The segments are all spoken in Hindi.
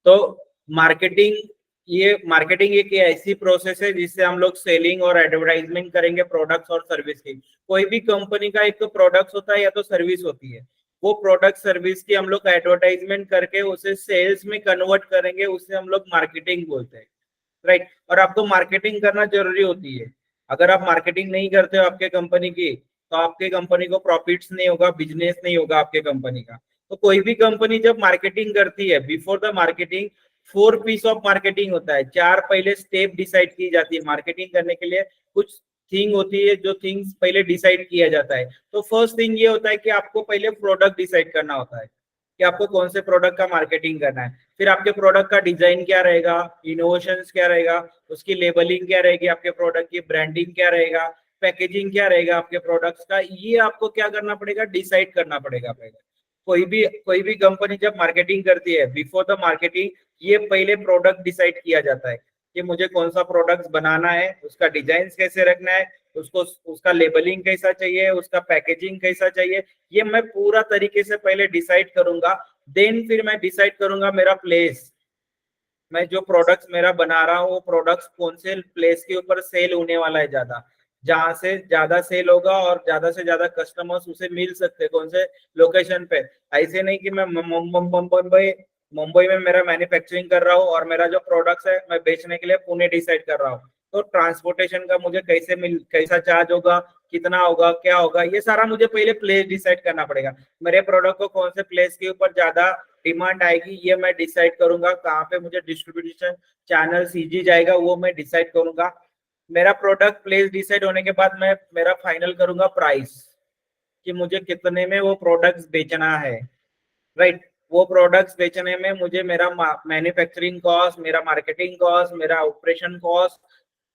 तो मार्केटिंग एक ऐसी प्रोसेस है जिससे हम लोग सेलिंग और एडवर्टाइजमेंट करेंगे प्रोडक्ट्स और सर्विस की। कोई भी कंपनी का एक तो प्रोडक्ट्स होता है या तो सर्विस होती है, वो प्रोडक्ट सर्विस की हम लोग एडवर्टाइजमेंट करके उसे सेल्स में कन्वर्ट करेंगे, उसे हम लोग मार्केटिंग बोलते हैं, राइट। और आपको मार्केटिंग करना जरूरी होती है। अगर आप मार्केटिंग नहीं करते हो आपके कंपनी की, तो आपके कंपनी को प्रॉफिट्स नहीं होगा, बिजनेस नहीं होगा आपके कंपनी का। तो कोई भी कंपनी जब मार्केटिंग करती है, before the marketing 4 Ps of marketing होता है, 4 पहले स्टेप डिसाइड की जाती है। मार्केटिंग करने के लिए कुछ थिंग होती है, जो थिंग्स पहले डिसाइड किया जाता है। तो फर्स्ट थिंग ये होता है कि आपको पहले प्रोडक्ट डिसाइड करना होता है कि आपको कौन से प्रोडक्ट का मार्केटिंग करना है। फिर आपके प्रोडक्ट का डिजाइन क्या रहेगा, इनोवेशंस क्या रहेगा, उसकी लेबलिंग क्या रहेगी, आपके प्रोडक्ट की ब्रांडिंग क्या रहेगा, पैकेजिंग क्या रहेगा आपके प्रोडक्ट्स का, ये आपको क्या करना पड़ेगा, डिसाइड करना पड़ेगा पहले। कोई भी कंपनी जब मार्केटिंग करती है, बिफोर द मार्केटिंग ये पहले प्रोडक्ट डिसाइड किया जाता है कि मुझे कौन सा प्रोडक्ट बनाना है, उसका डिजाइन कैसे रखना है, उसको उसका लेबलिंग कैसा चाहिए, उसका पैकेजिंग कैसा चाहिए, ये मैं पूरा तरीके से पहले डिसाइड करूंगा। देन फिर मैं डिसाइड करूंगा मेरा प्लेस, मैं जो प्रोडक्ट्स मेरा बना रहा हूँ वो प्रोडक्ट्स कौन से प्लेस के ऊपर सेल होने वाला है, ज्यादा जहां से ज्यादा सेल होगा और ज्यादा से ज्यादा कस्टमर्स उसे मिल सकते हैं, कौन से लोकेशन पे। ऐसे नहीं कि मैं मुंबई में मेरा मैन्युफैक्चरिंग कर रहा हूँ और मेरा जो प्रोडक्ट्स है मैं बेचने के लिए पुणे डिसाइड कर रहा हूँ, तो ट्रांसपोर्टेशन का मुझे कैसा चार्ज होगा, कितना होगा, क्या होगा, ये सारा मुझे पहले प्लेस डिसाइड करना पड़ेगा। मेरे प्रोडक्ट को कौन से प्लेस के ऊपर ज्यादा डिमांड आएगी ये मैं डिसाइड करूंगा, कहाँ पे मुझे डिस्ट्रीब्यूशन चैनल सीजी जाएगा वो मैं डिसाइड करूंगा। मेरा प्रोडक्ट प्लेस डिसाइड होने के बाद मैं मेरा फाइनल करूंगा प्राइस, कि मुझे कितने में वो प्रोडक्ट्स बेचना है, राइट। वो प्रोडक्ट्स बेचने में मुझे मेरा मैन्युफैक्चरिंग कॉस्ट, मेरा मार्केटिंग कॉस्ट, मेरा ऑपरेशन कॉस्ट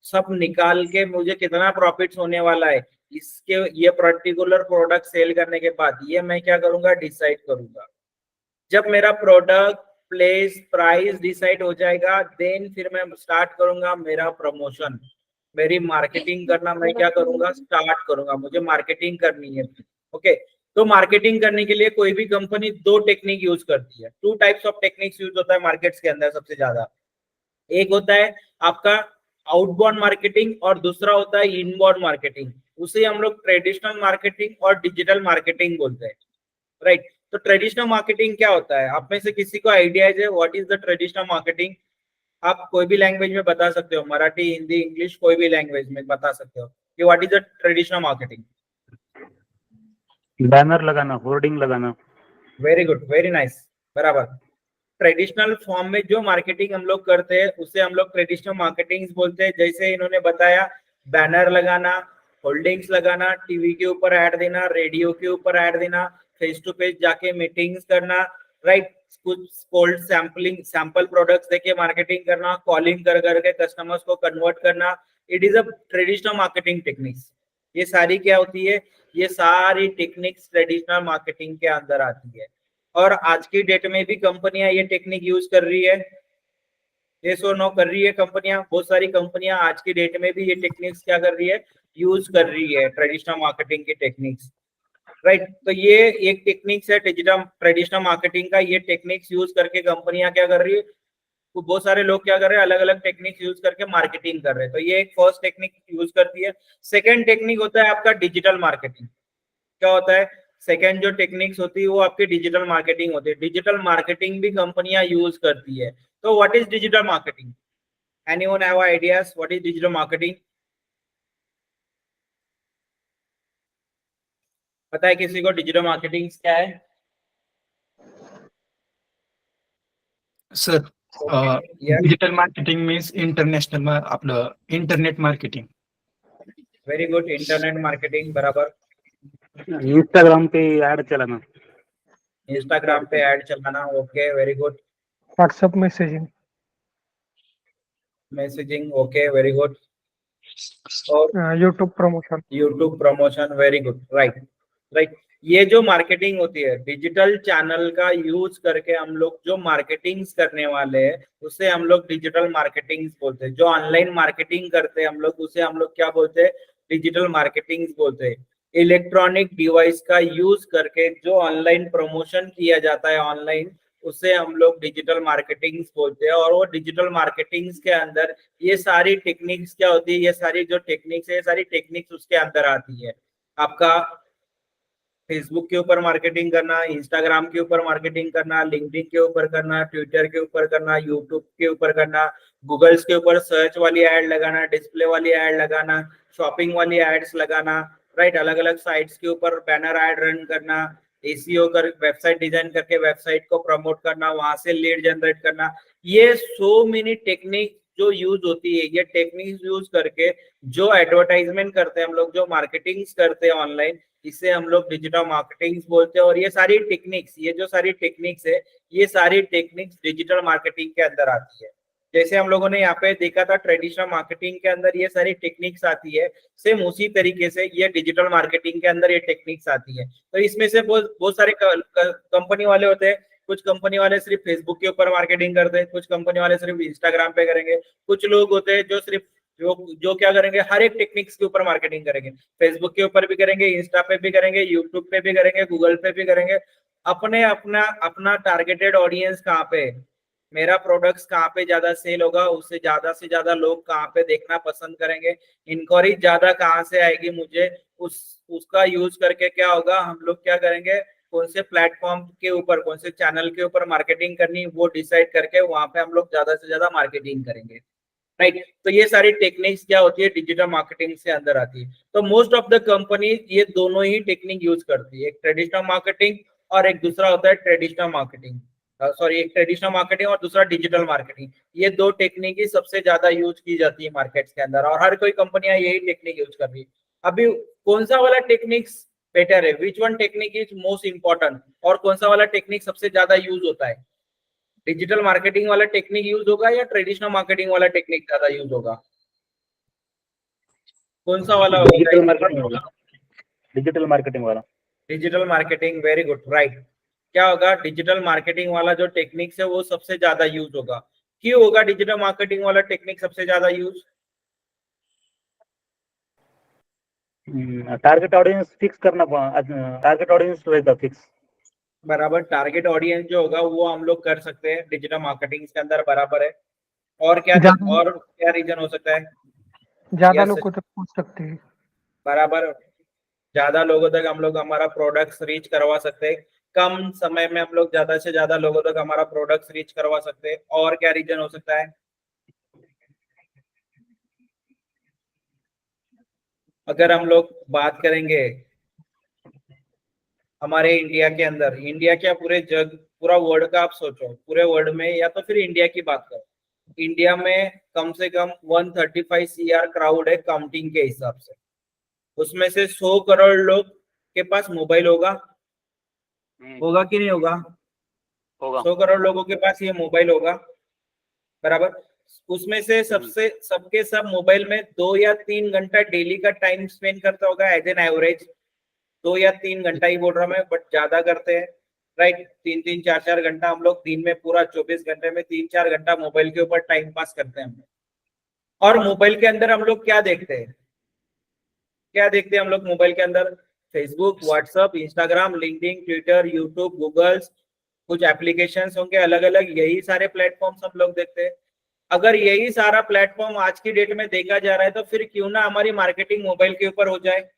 सब निकाल के मुझे कितना प्रॉफिट्स होने वाला है इसके, ये पर्टिकुलर प्रोडक्ट सेल करने के बाद ये मैं क्या करूंगा, डिसाइड करूंगा। जब मेरा प्रोडक्ट प्लेस प्राइस डिसाइड हो जाएगा, देन फिर मैं स्टार्ट करूंगा मेरा प्रमोशन, मेरी मार्केटिंग करना मैं क्या करूंगा, स्टार्ट करूंगा। मुझे मार्केटिंग करनी है, ओके। तो मार्केटिंग करने के लिए कोई भी कंपनी 2 टेक्निक यूज करती है। 2 टाइप्स ऑफ टेक्निक्स यूज होता है मार्केट्स के अंदर सबसे ज्यादा। एक होता है आपका आउटबाउंड मार्केटिंग और दूसरा होता है इनबाउंड मार्केटिंग। उसे हम लोग ट्रेडिशनल मार्केटिंग और डिजिटल मार्केटिंग बोलते हैं, राइट। तो ट्रेडिशनल मार्केटिंग क्या होता है, आप में से किसी को आइडिया है what is the traditional marketing? आप कोई भी लैंग्वेज में बता सकते हो, मराठी, हिंदी, इंग्लिश, कोई भी लैंग्वेज में बता सकते हो कि what is the traditional marketing. Banner लगाना, होर्डिंग लगाना। वेरी गुड, वेरी नाइस, बराबर। ट्रेडिशनल फॉर्म में जो मार्केटिंग हम लोग करते हैं उसे हम लोग ट्रेडिशनल मार्केटिंग बोलते हैं। जैसे इन्होंने बताया, बैनर लगाना, होल्डिंग्स लगाना, टीवी के ऊपर ऐड देना, रेडियो के ऊपर ऐड देना, फेस टू फेस जाके मीटिंग्स करना, राइट। कुछ कोल्ड सैंपल प्रोडक्ट्स देके मार्केटिंग करना, कॉलिंग कर करके कस्टमर्स को कन्वर्ट करना, it is a traditional marketing techniques. ये सारी क्या होती है, ये सारी टेक्निक्स ट्रेडिशनल मार्केटिंग के अंदर आती है। और आज की डेट में भी कंपनियां ये टेक्निक यूज कर रही है, ये सो नो कर रही है कंपनियां। बहुत सारी कंपनियां आज की डेट में भी ये टेक्निक्स क्या कर रही है, यूज कर रही है, ट्रेडिशनल मार्केटिंग की टेक्निक्स, राइट। तो ये एक टेक्निक्स है डिजिटल ट्रेडिशनल मार्केटिंग का। ये टेक्निक्स यूज करके कंपनियां क्या कर रही है, तो बहुत सारे लोग क्या कर रहे हैं, अलग अलग टेक्निक्स यूज करके मार्केटिंग कर रहे हैं। तो ये एक फर्स्ट टेक्निक यूज करती है। सेकेंड टेक्निक होता है आपका डिजिटल मार्केटिंग। क्या होता है, सेकेंड जो टेक्निक्स होती है वो आपकी डिजिटल मार्केटिंग होती है। डिजिटल मार्केटिंग भी कंपनियां यूज करती है। तो what is digital marketing? Anyone have ideas what is digital marketing? पता है किसी को डिजिटल मार्केटिंग क्या है? Sir digital marketing means international आपलं internet marketing. Very good, internet marketing, बराबर। इंस्टाग्राम पे ऐड चलाना। इंस्टाग्राम पे ऐड चलाना, okay, very good. WhatsApp messaging, messaging, okay, very good. और YouTube promotion, YouTube promotion, very good, right right. ये जो मार्केटिंग होती है डिजिटल चैनल का यूज करके हम लोग जो मार्केटिंग करने वाले हैं उसे हम लोग डिजिटल मार्केटिंग बोलते हैं। जो ऑनलाइन मार्केटिंग करते हैं हम लोग उसे हम लोग क्या बोलते हैं, डिजिटल मार्केटिंग बोलते हैं। इलेक्ट्रॉनिक डिवाइस का यूज करके जो ऑनलाइन प्रमोशन किया जाता है ऑनलाइन, उसे हम लोग डिजिटल मार्केटिंग बोलते हैं। और वो डिजिटल मार्केटिंग के अंदर ये सारी टेक्निक्स क्या होती है, ये सारी जो टेक्निक्स है, ये सारी टेक्निक्स उसके अंदर आती है। आपका फेसबुक के ऊपर मार्केटिंग करना, इंस्टाग्राम के ऊपर मार्केटिंग करना, लिंक्डइन के ऊपर करना, ट्विटर के ऊपर करना, यूट्यूब के ऊपर करना, गूगल्स के ऊपर सर्च वाली एड लगाना, डिस्प्ले वाली एड लगाना, शॉपिंग वाली एड्स लगाना, राइट, अलग अलग साइट्स के ऊपर बैनर एड रन करना, एसीओ कर वेबसाइट डिजाइन करके वेबसाइट को प्रमोट करना, वहां से लीड जनरेट करना। ये सो मेनी टेक्निक जो यूज होती है, ये टेक्निक्स यूज करके जो एडवर्टाइजमेंट करते हैं हम लोग, जो मार्केटिंग करते हैं ऑनलाइन, इसे हम लोग डिजिटल मार्केटिंग बोलते हैं। और ये सारी टेक्निक्स, ये जो सारी टेक्निक्स है, ये सारी टेक्निक्स डिजिटल मार्केटिंग के अंदर आती है। जैसे हम लोगों ने यहाँ पे देखा था ट्रेडिशनल मार्केटिंग के अंदर ये सारी टेक्निक्स आती है, सेम उसी तरीके से ये डिजिटल मार्केटिंग के अंदर ये टेक्निक्स आती है। तो इसमें से बहुत सारे कंपनी वाले होते हैं। कुछ कंपनी वाले सिर्फ फेसबुक के ऊपर मार्केटिंग करते हैं, कुछ कंपनी वाले सिर्फ इंस्टाग्राम पे करेंगे, कुछ लोग होते हैं जो सिर्फ जो क्या करेंगे, हर एक टेक्निक्स के ऊपर मार्केटिंग करेंगे। फेसबुक के ऊपर भी करेंगे, इंस्टा पे भी करेंगे, यूट्यूब पे भी करेंगे, गूगल पे भी करेंगे। अपने अपना अपना टारगेटेड ऑडियंस कहाँ पे, मेरा प्रोडक्ट्स कहाँ पे ज्यादा सेल होगा, उससे से ज्यादा लोग कहाँ पे देखना पसंद करेंगे, इंक्वायरी ज्यादा कहाँ से आएगी मुझे, उसका यूज करके क्या होगा, हम लोग क्या करेंगे, कौन से प्लेटफॉर्म के ऊपर, कौन से चैनल के ऊपर मार्केटिंग करनी, वो डिसाइड करके वहां पे हम लोग ज्यादा से ज्यादा मार्केटिंग करेंगे, राइट। तो ये सारी टेक्निक्स क्या होती है, डिजिटल मार्केटिंग से अंदर आती है। तो मोस्ट ऑफ द कंपनी ये दोनों ही टेक्निक यूज करती है, एक ट्रेडिशनल मार्केटिंग और एक दूसरा होता है ट्रेडिशनल मार्केटिंग, सॉरी, एक ट्रेडिशनल मार्केटिंग और दूसरा डिजिटल मार्केटिंग। ये दो टेक्निक ही सबसे ज्यादा यूज की जाती है मार्केट्स के अंदर, और हर कोई कंपनियां यही टेक्निक यूज कर रही है। अभी कौन सा वाला टेक्निक्स बेटर है, which one technique is most important, और कौन सा वाला टेक्निक सबसे ज्यादा यूज होता है, डिजिटल मार्केटिंग वाला टेक्निक यूज होगा या ट्रेडिशनल मार्केटिंग वाला टेक्निक ज्यादा यूज होगा, कौन सा वाला होगा? डिजिटल मार्केटिंग वाला, डिजिटल मार्केटिंग वाला। Digital marketing, very good, right. क्या होगा, डिजिटल मार्केटिंग वाला जो टेक्निक्स है वो सबसे ज्यादा यूज होगा। क्यों होगा डिजिटल मार्केटिंग वाला टेक्निक सबसे ज्यादा यूज? टारगेट ऑडियंस फिक्स करना, टारगेट ऑडियंस रहेगा फिक्स। बराबर, टारगेट ऑडियंस जो होगा वो हम लोग कर सकते हैं डिजिटल मार्केटिंग के अंदर, बराबर है। और क्या और क्या रीजन हो सकता है? ज्यादा Yes, लोगों तक पहुंच सकते हैं। बराबर, ज्यादा लोगों तक हम लोग हमारा प्रोडक्ट्स रीच करवा सकते हैं, कम समय में हम लोग ज्यादा से ज्यादा लोगों तक हमारा प्रोडक्ट्स रीच करवा सकते हैं। और क्या रीजन हो सकता है? अगर हम लोग बात करेंगे हमारे इंडिया के अंदर, इंडिया क्या पूरे जग, पूरा वर्ल्ड का आप सोचो, पूरे वर्ल्ड में, या तो फिर इंडिया की बात करो, इंडिया में कम से कम 135 CR क्राउड है काउंटिंग के हिसाब से। उसमें से 100 करोड़ लोग के पास मोबाइल होगा, होगा कि नहीं होगा? होगा। 100 करोड़ लोगों के पास ये मोबाइल होगा, बराबर। उसमें से सबके सब मोबाइल में 2 या 3 घंटा डेली का टाइम स्पेंड करता होगा एज एन एवरेज, 2 या 3 घंटा ही बोल रहा मैं, बट ज्यादा करते हैं, राइट। 3-3, 4-4 घंटा हम लोग दिन में, पूरा 24 घंटे में 3-4 घंटा मोबाइल के ऊपर टाइम पास करते हैं हम लोग। और मोबाइल के अंदर हम लोग क्या देखते हैं, क्या देखते हैं हम लोग मोबाइल के अंदर? Facebook, WhatsApp, Instagram, LinkedIn, Twitter, YouTube, Googles, कुछ एप्लीकेशंस होंगे अलग अलग, यही सारे प्लेटफॉर्म्स हम लोग देखते हैं। अगर यही सारा प्लेटफॉर्म आज की डेट में देखा जा रहा है, तो फिर क्यों ना हमारी मार्केटिंग मोबाइल के ऊपर हो जाए?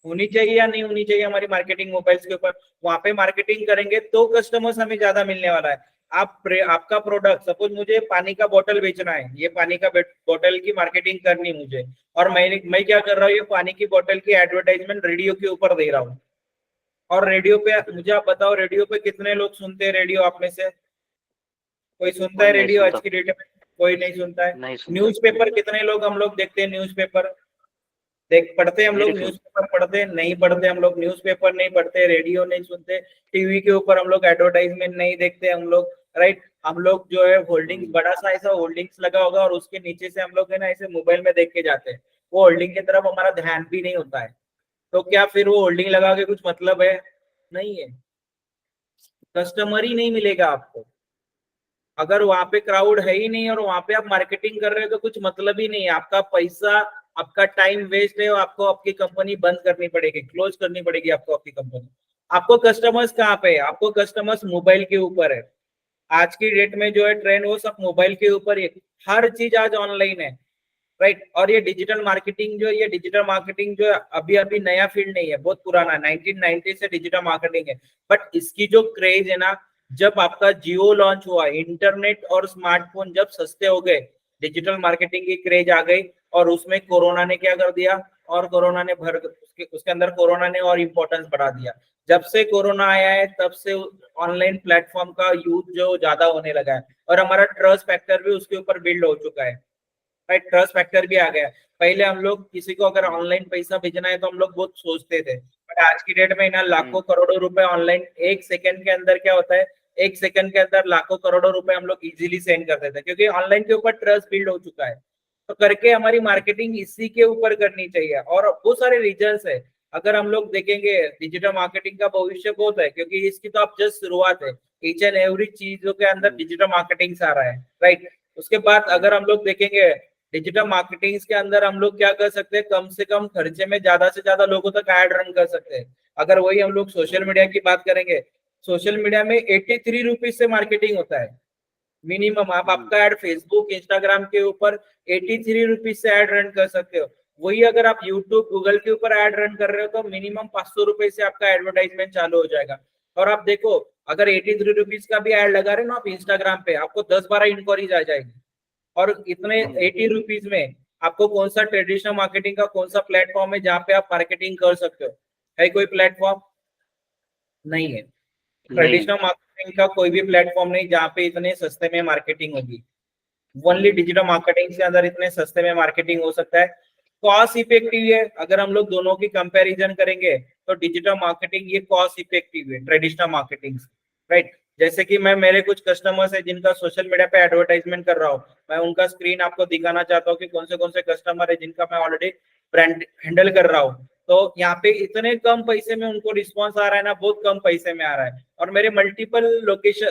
होनी चाहिए या नहीं होनी चाहिए हमारी मार्केटिंग मोबाइल्स के ऊपर? वहां पे मार्केटिंग करेंगे तो कस्टमर्स हमें ज्यादा मिलने वाला है। आपका प्रोडक्ट, सपोज मुझे पानी का बोतल बेचना है, ये पानी का बोतल की मार्केटिंग करनी मुझे, और मैं क्या कर रहा हूँ, ये पानी की बोतल की एडवर्टाइजमेंट रेडियो के ऊपर दे रहा हूँ। और रेडियो पे मुझे आप बताओ, रेडियो पे कितने लोग सुनते हैं रेडियो आप में से? कोई सुनता है रेडियो आज की डेट में? कोई नहीं सुनता है। न्यूज़पेपर कितने लोग हम लोग देखते हैं? न्यूज़पेपर पढ़ते हैं हम लोग? न्यूज़पेपर पढ़ते नहीं पढ़ते हम लोग? न्यूज़पेपर नहीं पढ़ते, रेडियो नहीं सुनते, टीवी के ऊपर हम लोग एडवर्टाइजमेंट नहीं देखते हम लोग, राइट। हम लोग जो है होल्डिंग्स, बड़ा सा ऐसा होल्डिंग्स लगा होगा और उसके नीचे से हम लोग है ना ऐसे मोबाइल में देख के जाते हैं, वो होल्डिंग की तरफ हमारा ध्यान भी नहीं होता है। तो क्या फिर वो होल्डिंग लगा के कुछ मतलब है? नहीं है, कस्टमर ही नहीं मिलेगा आपको। अगर वहां पे क्राउड है ही नहीं और वहां पे आप मार्केटिंग कर रहे हो तो कुछ मतलब ही नहीं है, आपका पैसा, आपका टाइम वेस्ट है, और आपको आपकी कंपनी बंद करनी पड़ेगी, क्लोज करनी पड़ेगी आपको आपकी कंपनी। आपको कस्टमर्स कहाँ पे है? आपको कस्टमर्स मोबाइल के ऊपर है। आज की डेट में जो है ट्रेंड वो सब मोबाइल के ऊपर ही है। हर चीज आज ऑनलाइन है, राइट। और ये डिजिटल मार्केटिंग जो है, ये डिजिटल मार्केटिंग जो है अभी अभी नया फील्ड नहीं है, बहुत पुराना 1990 से डिजिटल मार्केटिंग है। बट इसकी जो क्रेज है ना, जब आपका जियो लॉन्च हुआ, इंटरनेट और स्मार्टफोन जब सस्ते हो गए, डिजिटल मार्केटिंग की क्रेज आ गई। और उसमें कोरोना ने क्या कर दिया, और कोरोना ने उसके अंदर कोरोना ने और इम्पोर्टेंस बढ़ा दिया। जब से कोरोना आया है तब से ऑनलाइन प्लेटफॉर्म का यूज जो ज्यादा होने लगा है, और हमारा ट्रस्ट फैक्टर भी उसके ऊपर बिल्ड हो चुका है, राइट। ट्रस्ट फैक्टर भी आ गया है। पहले हम लोग किसी को अगर ऑनलाइन पैसा भेजना है तो हम लोग बहुत सोचते थे, बट आज की डेट में ना लाखों करोड़ों रुपए ऑनलाइन एक सेकंड के अंदर क्या होता है, एक सेकंड के अंदर लाखों करोड़ों रुपए हम लोग इजीली सेंड कर देते हैं, क्योंकि ऑनलाइन के ऊपर ट्रस्ट बिल्ड हो चुका है। तो करके हमारी मार्केटिंग इसी के ऊपर करनी चाहिए। और बहुत सारे रीजंस है, अगर हम लोग देखेंगे डिजिटल मार्केटिंग का भविष्य बहुत है, क्योंकि इसकी तो अब जस्ट शुरुआत है। ईच एंड एवरी चीजों के अंदर डिजिटल मार्केटिंग आ रहा है, राइट। उसके बाद अगर हम लोग देखेंगे डिजिटल मार्केटिंग के अंदर हम लोग क्या कर सकते हैं, कम से कम खर्चे में ज्यादा से ज्यादा लोगों तक ऐड रन कर सकते हैं। अगर वही हम लोग सोशल मीडिया की बात करेंगे, सोशल मीडिया में 83 रुपीज से मार्केटिंग होता है मिनिमम। आप आपका ऐड फेसबुक इंस्टाग्राम के ऊपर 83 रुपीज से ऐड रन कर सकते हो। वही अगर आप यूट्यूब गूगल के ऊपर ऐड रन कर रहे हो तो मिनिमम 500 रुपए से आपका एडवर्टाइजमेंट चालू हो जाएगा। और आप देखो, अगर 83 रुपीज का भी ऐड लगा रहे हो ना आप इंस्टाग्राम पे, आपको 10-12 इंक्वायरीज आ जाएगी। और इतने 80 रुपीज में आपको कौन सा ट्रेडिशनल मार्केटिंग का कौन सा प्लेटफॉर्म है जहाँ पे आप मार्केटिंग कर सकते हो? है कोई प्लेटफॉर्म? नहीं है। ट्रेडिशनल मार्केटिंग का कोई भी प्लेटफॉर्म नहीं जहाँ पे इतने सस्ते में मार्केटिंग होगी। ओनली डिजिटल मार्केटिंग के अंदर इतने सस्ते में मार्केटिंग हो सकता है। कॉस्ट इफेक्टिव है। अगर हम लोग दोनों की कंपैरिजन करेंगे तो डिजिटल मार्केटिंग ये कॉस्ट इफेक्टिव है ट्रेडिशनल मार्केटिंग, राइट। जैसे कि मैं, मेरे कुछ कस्टमर्स है जिनका सोशल मीडिया पे एडवर्टाइजमेंट कर रहा हूँ, मैं उनका स्क्रीन आपको दिखाना चाहता हूँ कि कौन से कस्टमर है जिनका मैं ऑलरेडी ब्रांड हैंडल कर रहा हूँ। तो यहाँ पे इतने कम पैसे में उनको रिस्पॉन्स आ रहा है ना, बहुत कम पैसे में आ रहा है। और मेरे मल्टीपल लोकेशन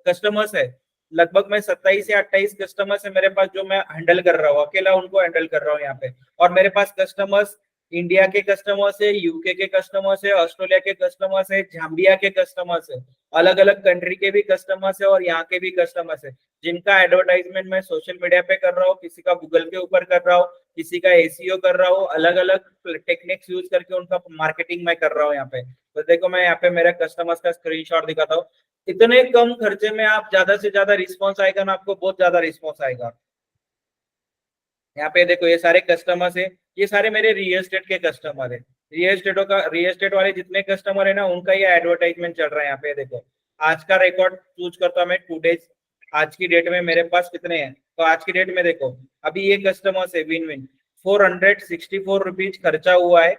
कस्टमर्स है, लगभग मैं 27 या 28 कस्टमर्स है मेरे पास जो मैं हैंडल कर रहा हूँ, अकेला उनको हैंडल कर रहा हूँ यहाँ पे। और मेरे पास कस्टमर्स इंडिया के कस्टमर्स है, यूके के कस्टमर्स है, ऑस्ट्रेलिया के कस्टमर्स है, जाम्बिया के कस्टमर्स है, अलग अलग कंट्री के भी कस्टमर्स है और यहाँ के भी कस्टमर्स है, जिनका एडवर्टाइजमेंट मैं सोशल मीडिया पे कर रहा हूँ, किसी का गूगल के ऊपर कर रहा हूँ, किसी का एसीओ कर रहा हूँ, अलग अलग टेक्निक्स यूज करके उनका मार्केटिंग मैं कर रहा हूँ यहाँ पे। तो देखो मैं यहाँ पे मेरे कस्टमर्स का स्क्रीनशॉट दिखाता हूँ। इतने कम खर्चे में आप ज्यादा से ज्यादा रिस्पॉन्स आएगा ना, आपको बहुत ज्यादा रिस्पॉन्स आएगा। यहाँ पे देखो ये सारे कस्टमर्स है, ये सारे मेरे रियल एस्टेट के कस्टमर है। रियल एस्टेट वाले जितने कस्टमर है ना उनका ये एडवर्टाइजमेंट चल रहा है। यहाँ पे देखो आज का रिकॉर्ड चूज करता हूँ मैं 2 डेज। आज की डेट में मेरे पास कितने हैं, तो आज की डेट में देखो अभी ये कस्टमर्स है विन विन 464 रुपीज खर्चा हुआ है,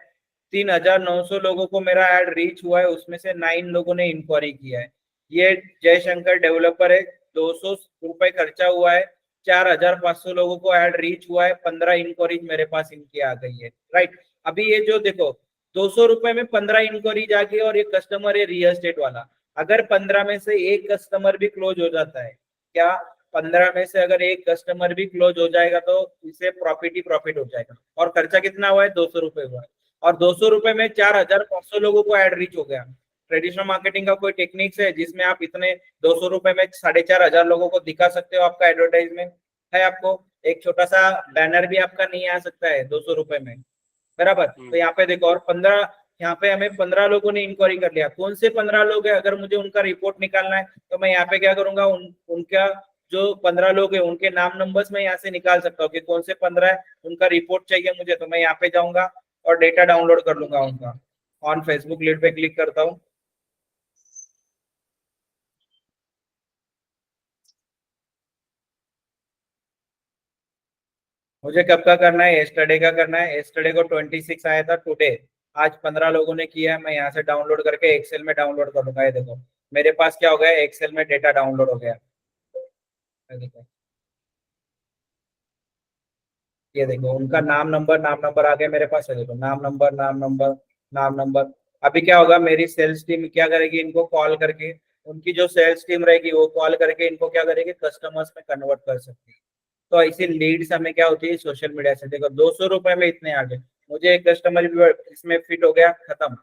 3900 लोगों को मेरा एड रीच हुआ है, उसमें से 9 लोगों ने इंक्वायरी किया है। ये जयशंकर डेवलपर है, 200 रुपए खर्चा हुआ है, 4500 लोगों को ऐड रीच हुआ है, 15 इंक्वायरीज मेरे पास इनकी आ गई है, राइट। अभी ये जो देखो 200 रुपए में 15 इंक्वायरीज आ गई और ये कस्टमर है रियल एस्टेट वाला। अगर 15 में से एक कस्टमर भी क्लोज हो जाता है, क्या 15 में से अगर एक कस्टमर भी क्लोज हो जाएगा तो इसे प्रॉफिट ही प्रॉफिट हो जाएगा। और खर्चा कितना हुआ है, 200 रुपए हुआ है, और 200 रुपए में 4500 लोगों को ऐड रीच हो गया। ट्रेडिशनल मार्केटिंग का कोई टेक्निक्स है जिसमें आप इतने 200 रुपए में 4500 लोगों को दिखा सकते हो आपका एडवर्टाइजमेंट है? आपको एक छोटा सा बैनर भी आपका नहीं आ सकता है 200 रुपए में, बराबर। तो यहाँ पे देखो, और 15, यहाँ पे हमें 15 लोगों ने इंक्वायरी कर लिया। कौन से 15 लोग है, अगर मुझे उनका रिपोर्ट निकालना है तो मैं यहाँ पे क्या करूंगा, उनका जो 15 लोग है उनके नाम नंबर्स में यहाँ से निकाल सकता हूँ कि कौन से 15 है, उनका रिपोर्ट चाहिए मुझे। तो मैं यहाँ पे जाऊंगा और डेटा डाउनलोड कर लूंगा उनका। ऑन फेसबुक लीड पे क्लिक करता हूँ। मुझे कब का करना है, एस्टरडे का करना है। एस्टरडे को 26 आया था, टुडे आज 15 लोगों ने किया है। मैं यहाँ से डाउनलोड करके एक्सेल में डाउनलोड कर लूंगा। ये देखो मेरे पास क्या हो गया, एक्सेल में डेटा डाउनलोड हो गया। ये देखो उनका नाम नंबर आ गया मेरे पास है। देखो नाम नंबर। अभी क्या होगा, मेरी सेल्स टीम क्या करेगी, इनको कॉल करके, उनकी जो सेल्स टीम रहेगी वो कॉल करके इनको क्या करेगी, कस्टमर्स में कन्वर्ट कर सकती है। तो ऐसी लीड्स हमें क्या होती है सोशल मीडिया से। देखो 200 रुपए में इतने आ गए, मुझे एक कस्टमर इसमें फिट हो गया, खत्म।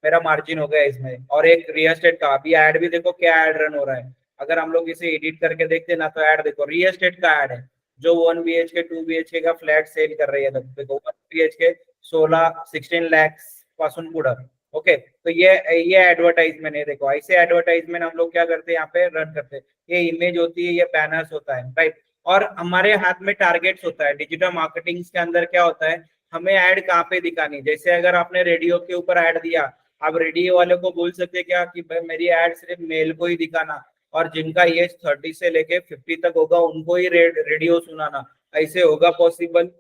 मेरा मार्जिन हो गया इसमें। और एक रियल एस्टेट का अभी ऐड भी देखो क्या ऐड रन हो रहा है, अगर हम लोग इसे एडिट करके देखते ना तो ऐड देखो रियल एस्टेट का ऐड है, जो 1 BHK 2 BHK का फ्लैट सेल कर रही है। देखो 1 BHK 16 lakhs पासून पुढं। ओके, तो ये एडवर्टाइजमेंट है। देखो ऐसे एडवर्टाइजमेंट हम लोग क्या करते हैं यहाँ पे रन करते हैं। ये इमेज होती है, ये बैनर्स होता है, राइट। और हमारे हाथ में टारगेट्स होता है। डिजिटल मार्केटिंग के अंदर क्या होता है, हमें ऐड कहाँ पे दिखानी। जैसे अगर आपने रेडियो के ऊपर ऐड दिया, आप रेडियो वाले को बोल सकते क्या कि भाई मेरी ऐड सिर्फ मेल को ही दिखाना, और जिनका एज 30 से लेके 50 तक होगा उनको ही रेडियो सुनाना। ऐसे होगा पॉसिबल?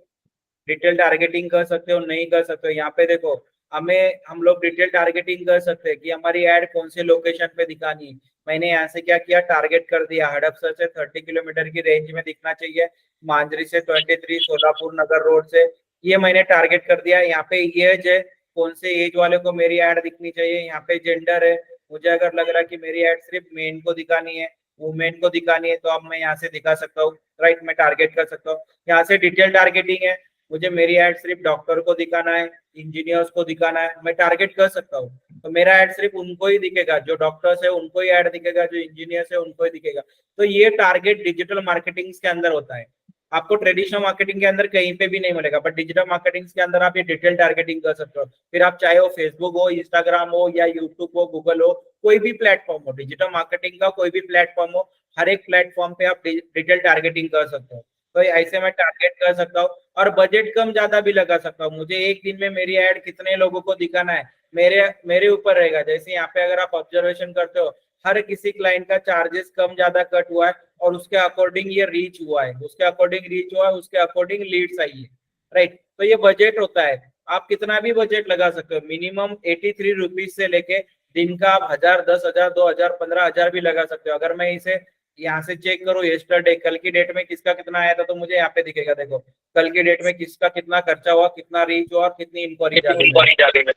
डिटेल टारगेटिंग कर सकते हो, नहीं कर सकते हो। यहाँ पे देखो हम लोग डिटेल टारगेटिंग कर सकते हैं कि हमारी ऐड कौन से लोकेशन पे दिखानी है। मैंने यहाँ से क्या किया, टारगेट कर दिया हड़पसर से 30 किलोमीटर की रेंज में दिखना चाहिए, मांजरी से 23, सोलापुर नगर रोड से, ये मैंने टारगेट कर दिया। यहाँ पे एज है, कौन से एज वाले को मेरी ऐड दिखनी चाहिए। यहाँ पे जेंडर है, मुझे अगर लग रहा है कि मेरी ऐड सिर्फ मेन को दिखानी है, वुमेन को दिखानी है, तो अब मैं यहाँ से दिखा सकता हूँ, राइट। मैं टारगेट कर सकता हूँ। यहाँ से डिटेल टारगेटिंग है, मुझे मेरी ऐड सिर्फ डॉक्टर को दिखाना है, इंजीनियर्स को दिखाना है, मैं टारगेट कर सकता हूँ। तो मेरा ऐड सिर्फ उनको ही दिखेगा, जो डॉक्टर्स है उनको ही ऐड दिखेगा, जो इंजीनियर्स है उनको ही दिखेगा। तो ये टारगेट डिजिटल मार्केटिंग के अंदर होता है। आपको ट्रेडिशनल मार्केटिंग के अंदर कहीं पे भी नहीं मिलेगा, बट डिजिटल मार्केटिंग के अंदर आप ये डिटेल टारगेटिंग कर सकते हो। फिर आप चाहे हो फेसबुक हो, इंस्टाग्राम हो, या यूट्यूब हो, गूगल हो, कोई भी प्लेटफॉर्म हो, डिजिटल मार्केटिंग का कोई भी प्लेटफॉर्म हो, हर एक प्लेटफॉर्म पे आप डिटेल टारगेटिंग कर सकते हो। तो ऐसे मैं टारगेट कर सकता हूँ, और बजट कम ज्यादा भी लगा सकता हूँ। मुझे एक दिन में मेरी ऐड कितने लोगों को दिखाना है, मेरे ऊपर रहेगा। जैसे यहाँ पे अगर आप ऑब्जर्वेशन करते हो, हर किसी क्लाइंट का चार्जेस कम ज्यादा कट हुआ है, और उसके अकॉर्डिंग ये रीच हुआ है, उसके अकॉर्डिंग लीड्स आई है, राइट। तो ये बजट होता है, आप कितना भी बजट लगा सकते हो। मिनिमम 83 रुपीज से लेके दिन का आप 1000, 10,000, 2,000, 15,000 भी लगा सकते हो। अगर मैं इसे यहाँ से चेक करो यस्टरडे, कल की डेट में किसका कितना आया था, तो मुझे यहाँ पे दिखेगा। देखो कल की डेट में किसका कितना खर्चा हुआ, कितना रीच हुआ, और कितनी इंक्वायरी जाती है।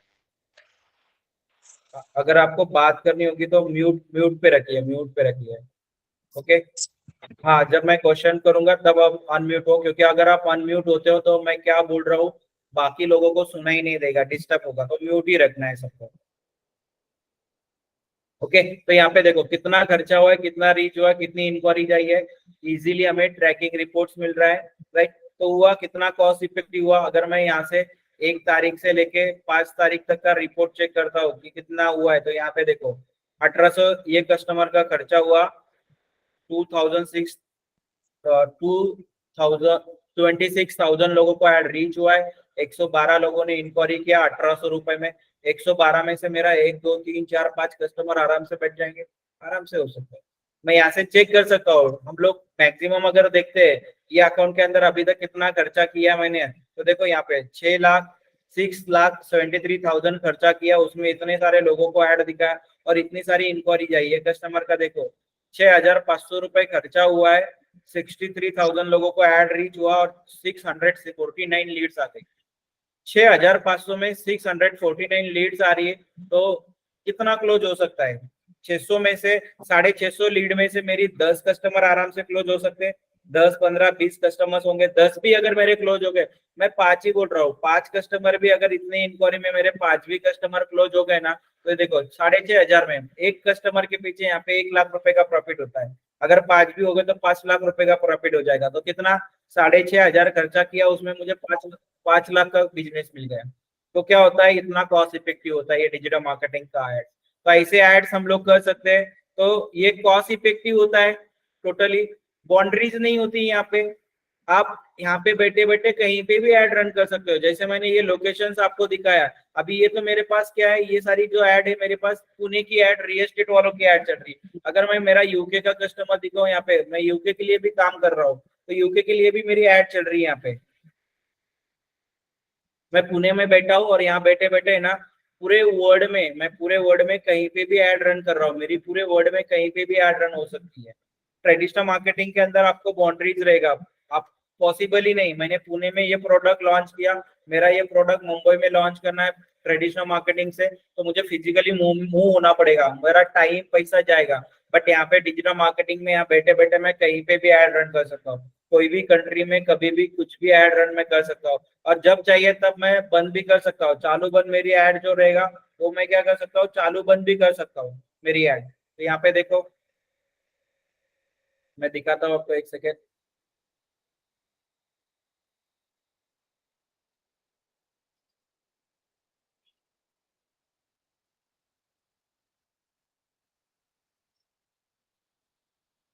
अगर आपको बात करनी होगी तो म्यूट पे रखिए। ओके, हाँ, जब मैं क्वेश्चन करूंगा तब आप अनम्यूट हो, क्योंकि अगर आप अनम्यूट होते हो तो मैं क्या बोल रहा हूँ बाकी लोगों को सुना ही नहीं देगा, डिस्टर्ब होगा, तो म्यूट ही रखना है सबको। ओके, तो यहाँ पे देखो कितना खर्चा हुआ है, कितना रीच हुआ है, कितनी इंक्वायरी आई है, इजीली हमें ट्रैकिंग रिपोर्ट्स मिल रहा है, राइट। तो हुआ कितना कॉस्ट इफेक्टिव हुआ। अगर मैं यहाँ से 1 तारीख से लेके 5 तारीख तक का रिपोर्ट चेक करता हूँ कि कितना हुआ है, तो यहाँ पे देखो 1800 ये कस्टमर का खर्चा हुआ, 26,000 लोगों को ऐड रीच हुआ है, 112 लोगों ने इंक्वायरी किया 1800 रुपए में। 112 में से मेरा 1, 2, 3, 4, 5 कस्टमर आराम से बैठ जाएंगे, आराम से हो सकता है। मैं यहाँ से चेक कर सकता हूँ। हम लोग मैक्सिमम अगर देखते हैं ये अकाउंट के अंदर अभी तक कितना खर्चा किया मैंने, तो देखो यहाँ पे 6,73,000 खर्चा किया, उसमें इतने सारे लोगों को ऐड दिखा और इतनी सारी इंक्वायरी आई है। कस्टमर का देखो 6,500 रुपए खर्चा हुआ है, 63,000 लोगों को ऐड रीच हुआ, और 649 लीड्स आ गई। 6,500 में 649 लीड्स आ रही है, तो कितना क्लोज हो सकता है। 600 में से 650 लीड में से मेरी 10 कस्टमर आराम से क्लोज हो सकते हैं। 10, 15, 20 कस्टमर्स होंगे, 10 भी अगर मेरे क्लोज हो गए, मैं 5 ही बोल रहा हूँ, 5 कस्टमर भी अगर इतनी इंक्वायरी में मेरे 5 भी कस्टमर क्लोज हो गए ना, तो देखो 6,500 में एक कस्टमर के पीछे यहाँ पे 1 लाख रुपए का प्रॉफिट होता है। अगर 5 भी हो गए तो 5 लाख रुपए का प्रॉफिट हो जाएगा। तो कितना, 6,500 खर्चा किया, उसमें मुझे 5 लाख का बिजनेस मिल गया। तो क्या होता है, इतना कॉस्ट इफेक्टिव होता है ये डिजिटल मार्केटिंग का एड। तो ऐसे एड्स हम लोग कर सकते हैं। तो ये कॉस्ट इफेक्टिव होता है, टोटली बाउंड्रीज नहीं होती यहाँ पे। आप यहाँ पे बैठे बैठे कहीं पे भी ऐड रन कर सकते हो। जैसे मैंने ये लोकेशंस आपको दिखाया, अभी ये तो मेरे पास क्या है, ये सारी जो ऐड है मेरे पास पुणे की ऐड, रियल एस्टेट वालों की ऐड चल रही है। अगर मैं मेरा यूके का कस्टमर दिखाऊं, यहाँ पे मैं यूके के लिए भी काम कर रहा हूँ, तो यूके के लिए भी मेरी ऐड चल रही है। यहाँ पे मैं पुणे में बैठा हूँ और यहाँ बैठे बैठे ना पूरे वर्ल्ड में कहीं पे भी ऐड रन कर रहा हूँ। मेरी पूरे वर्ल्ड में कहीं पे भी ऐड रन हो सकती है। ट्रेडिशनल मार्केटिंग के अंदर आपको बाउंड्रीज रहेगा, आप पॉसिबल ही नहीं। मैंने पुणे में ये प्रोडक्ट लॉन्च किया, मेरा ये प्रोडक्ट मुंबई में लॉन्च करना है ट्रेडिशनल मार्केटिंग से, तो मुझे फिजिकली मूव होना पड़ेगा, मेरा टाइम पैसा जाएगा। बट यहाँ पे डिजिटल मार्केटिंग में यहाँ बैठे बैठे मैं कहीं पे भी ऐड रन कर सकता हूँ, कोई भी कंट्री में कभी भी कुछ भी ऐड रन में कर सकता हूँ। और जब चाहिए तब मैं बंद भी कर सकता हूँ। चालू बंद मेरी ऐड जो रहेगा वो मैं क्या कर सकता हूँ, चालू बंद भी कर सकता हूँ मेरी एड। तो यहाँ पे देखो, मैं दिखाता हूँ आपको, एक सेकेंड।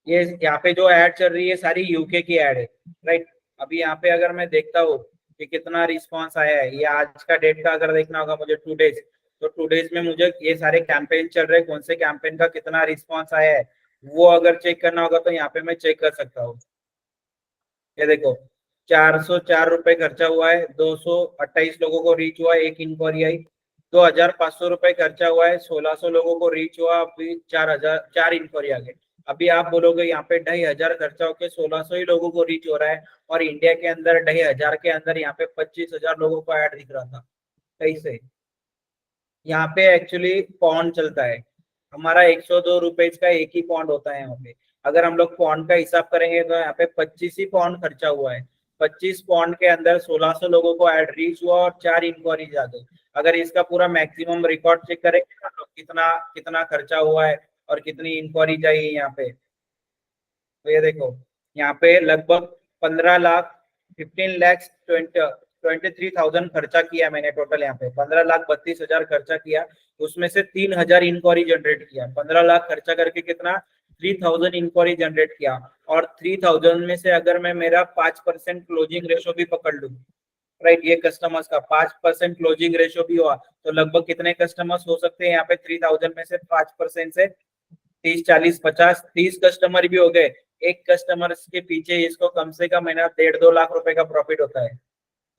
ये यहाँ पे जो ऐड चल रही है सारी यूके की ऐड है, राइट। अभी यहाँ पे अगर मैं देखता हूँ कि कितना रिस्पांस आया है, ये आज का डेट का अगर देखना होगा मुझे 2 डेज, तो 2 डेज में मुझे ये सारे कैंपेन चल रहे हैं, कौन से कैंपेन का कितना रिस्पांस आया है वो अगर चेक करना होगा तो यहाँ पे मैं चेक कर सकता हूँ। ये देखो, 404 रुपए खर्चा हुआ है, 228 लोगों को रीच हुआ है, एक इंक्वायरी आई। 2500 रुपए खर्चा हुआ है, 1600 लोगों को रीच हुआ, अभी 4 इंक्वायरी आ गए। अभी आप बोलोगे यहाँ पे 2500 खर्चा होकर 1600 ही लोगों को रीच हो रहा है, और इंडिया के अंदर 2500 के अंदर यहाँ पे 25,000 लोगों को ऐड दिख रहा था, कैसे? यहाँ पे एक्चुअली पॉन्ड चलता है, हमारा 102 रुपए का एक ही पॉन्ड होता है यहाँ पे। अगर हम लोग पॉन्ड का हिसाब करेंगे तो यहाँ पे 25 ही पॉन्ड खर्चा हुआ है। 25 पॉन्ड के अंदर 1600 लोगों को ऐड रीच हुआ और 4 इंक्वायरीज आ गई। अगर इसका पूरा मैक्सिमम रिकॉर्ड चेक करेंगे ना तो कितना कितना खर्चा हुआ है और कितनी इंक्वायरी चाहिए यहाँ पे, तो ये देखो यहाँ पे लगभग 15,23,000 खर्चा किया मैंने टोटल। यहाँ पे 15,32,000 खर्चा किया, उसमें से 3,000 इंक्वायरी जनरेट किया। 15 लाख खर्चा करके कितना, 3,000 इंक्वायरी जनरेट किया। और 3,000 में से अगर मैं मेरा 5% क्लोजिंग रेशो भी पकड़ लूँ, राइट, ये कस्टमर्स का 5% क्लोजिंग रेशो भी हुआ तो लगभग कितने कस्टमर्स हो सकते हैं यहाँ पे? 3,000 में से 5% से 30, 40, 50, 30 कस्टमर भी हो गए। एक कस्टमर के पीछे इसको कम से कम महीना 1.5-2 लाख रुपए का प्रॉफिट होता है।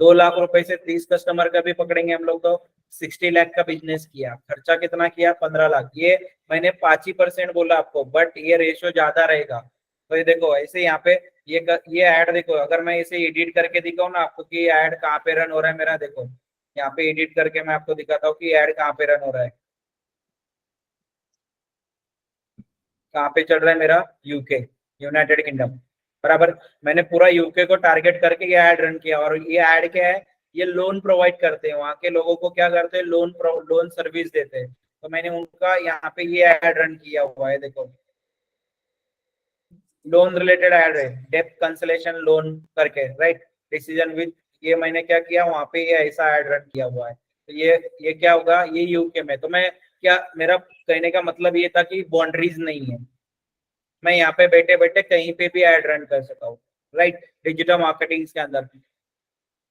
2 लाख रुपए से 30 कस्टमर का भी पकड़ेंगे हम लोग तो 60 लाख का बिजनेस किया। खर्चा कितना किया? 15 लाख। ये मैंने 5% बोला आपको, बट ये रेशो ज्यादा रहेगा। तो ये देखो ऐसे यहाँ पे ये ऐड देखो, अगर मैं इसे एडिट करके दिखाऊं ना आपको कि ऐड कहाँ पे रन हो रहा है मेरा, देखो यहाँ पे एडिट करके मैं आपको दिखाता हूँ कि ऐड कहाँ पे रन हो रहा है। कहाँ पे चल रहा है मेरा? यूके, यूनाइटेड किंगडम, बराबर। मैंने पूरा यूके को टारगेट करके ये ऐड रन किया। और ये ऐड क्या है? ये लोन प्रोवाइड करते हैं, वहाँ के लोगों को क्या करते हैं, लोन सर्विस देते हैं। तो मैंने उनका यहाँ पे ये ऐड रन किया हुआ है, देखो लोन रिलेटेड ऐड है, डेप्थ कैंसलेशन लोन करके, राइट, डिसीजन विद। ये मैंने क्या किया वहाँ पे, ये ऐसा ऐड रन किया हुआ है। तो ये क्या होगा, ये यूके में। तो मैं क्या, मेरा कहने का मतलब ये था कि बाउंड्रीज नहीं है, मैं यहाँ पे बैठे बैठे कहीं पे भी ऐड रन कर सकता हूँ, राइट। डिजिटल मार्केटिंग के अंदर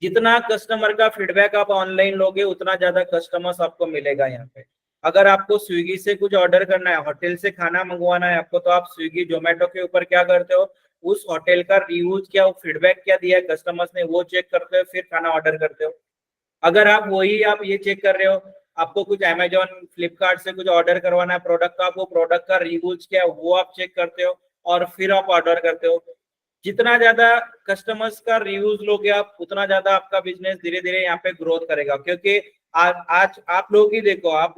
जितना कस्टमर का फीडबैक आप ऑनलाइन लोगे उतना ज्यादा कस्टमर्स आपको मिलेगा यहाँ पे। अगर आपको स्विगी से कुछ ऑर्डर करना है, होटल से खाना मंगवाना है आपको, तो आप स्विगी जोमेटो के ऊपर क्या करते हो, उस होटल का रिव्यूज क्या, फीडबैक क्या दिया है कस्टमर्स ने, वो चेक करते हो, फिर खाना ऑर्डर करते हो। अगर आप ये चेक कर रहे हो, आपको कुछ अमेजोन फ्लिपकार्ट से कुछ ऑर्डर करवाना है प्रोडक्ट का, वो प्रोडक्ट का रिव्यूज क्या है वो आप चेक करते हो और फिर आप ऑर्डर करते हो। जितना ज्यादा कस्टमर्स का रिव्यूज लोगे आप, उतना ज्यादा आपका बिजनेस धीरे धीरे यहाँ पे ग्रोथ करेगा। क्योंकि आज आप लोग ही देखो, आप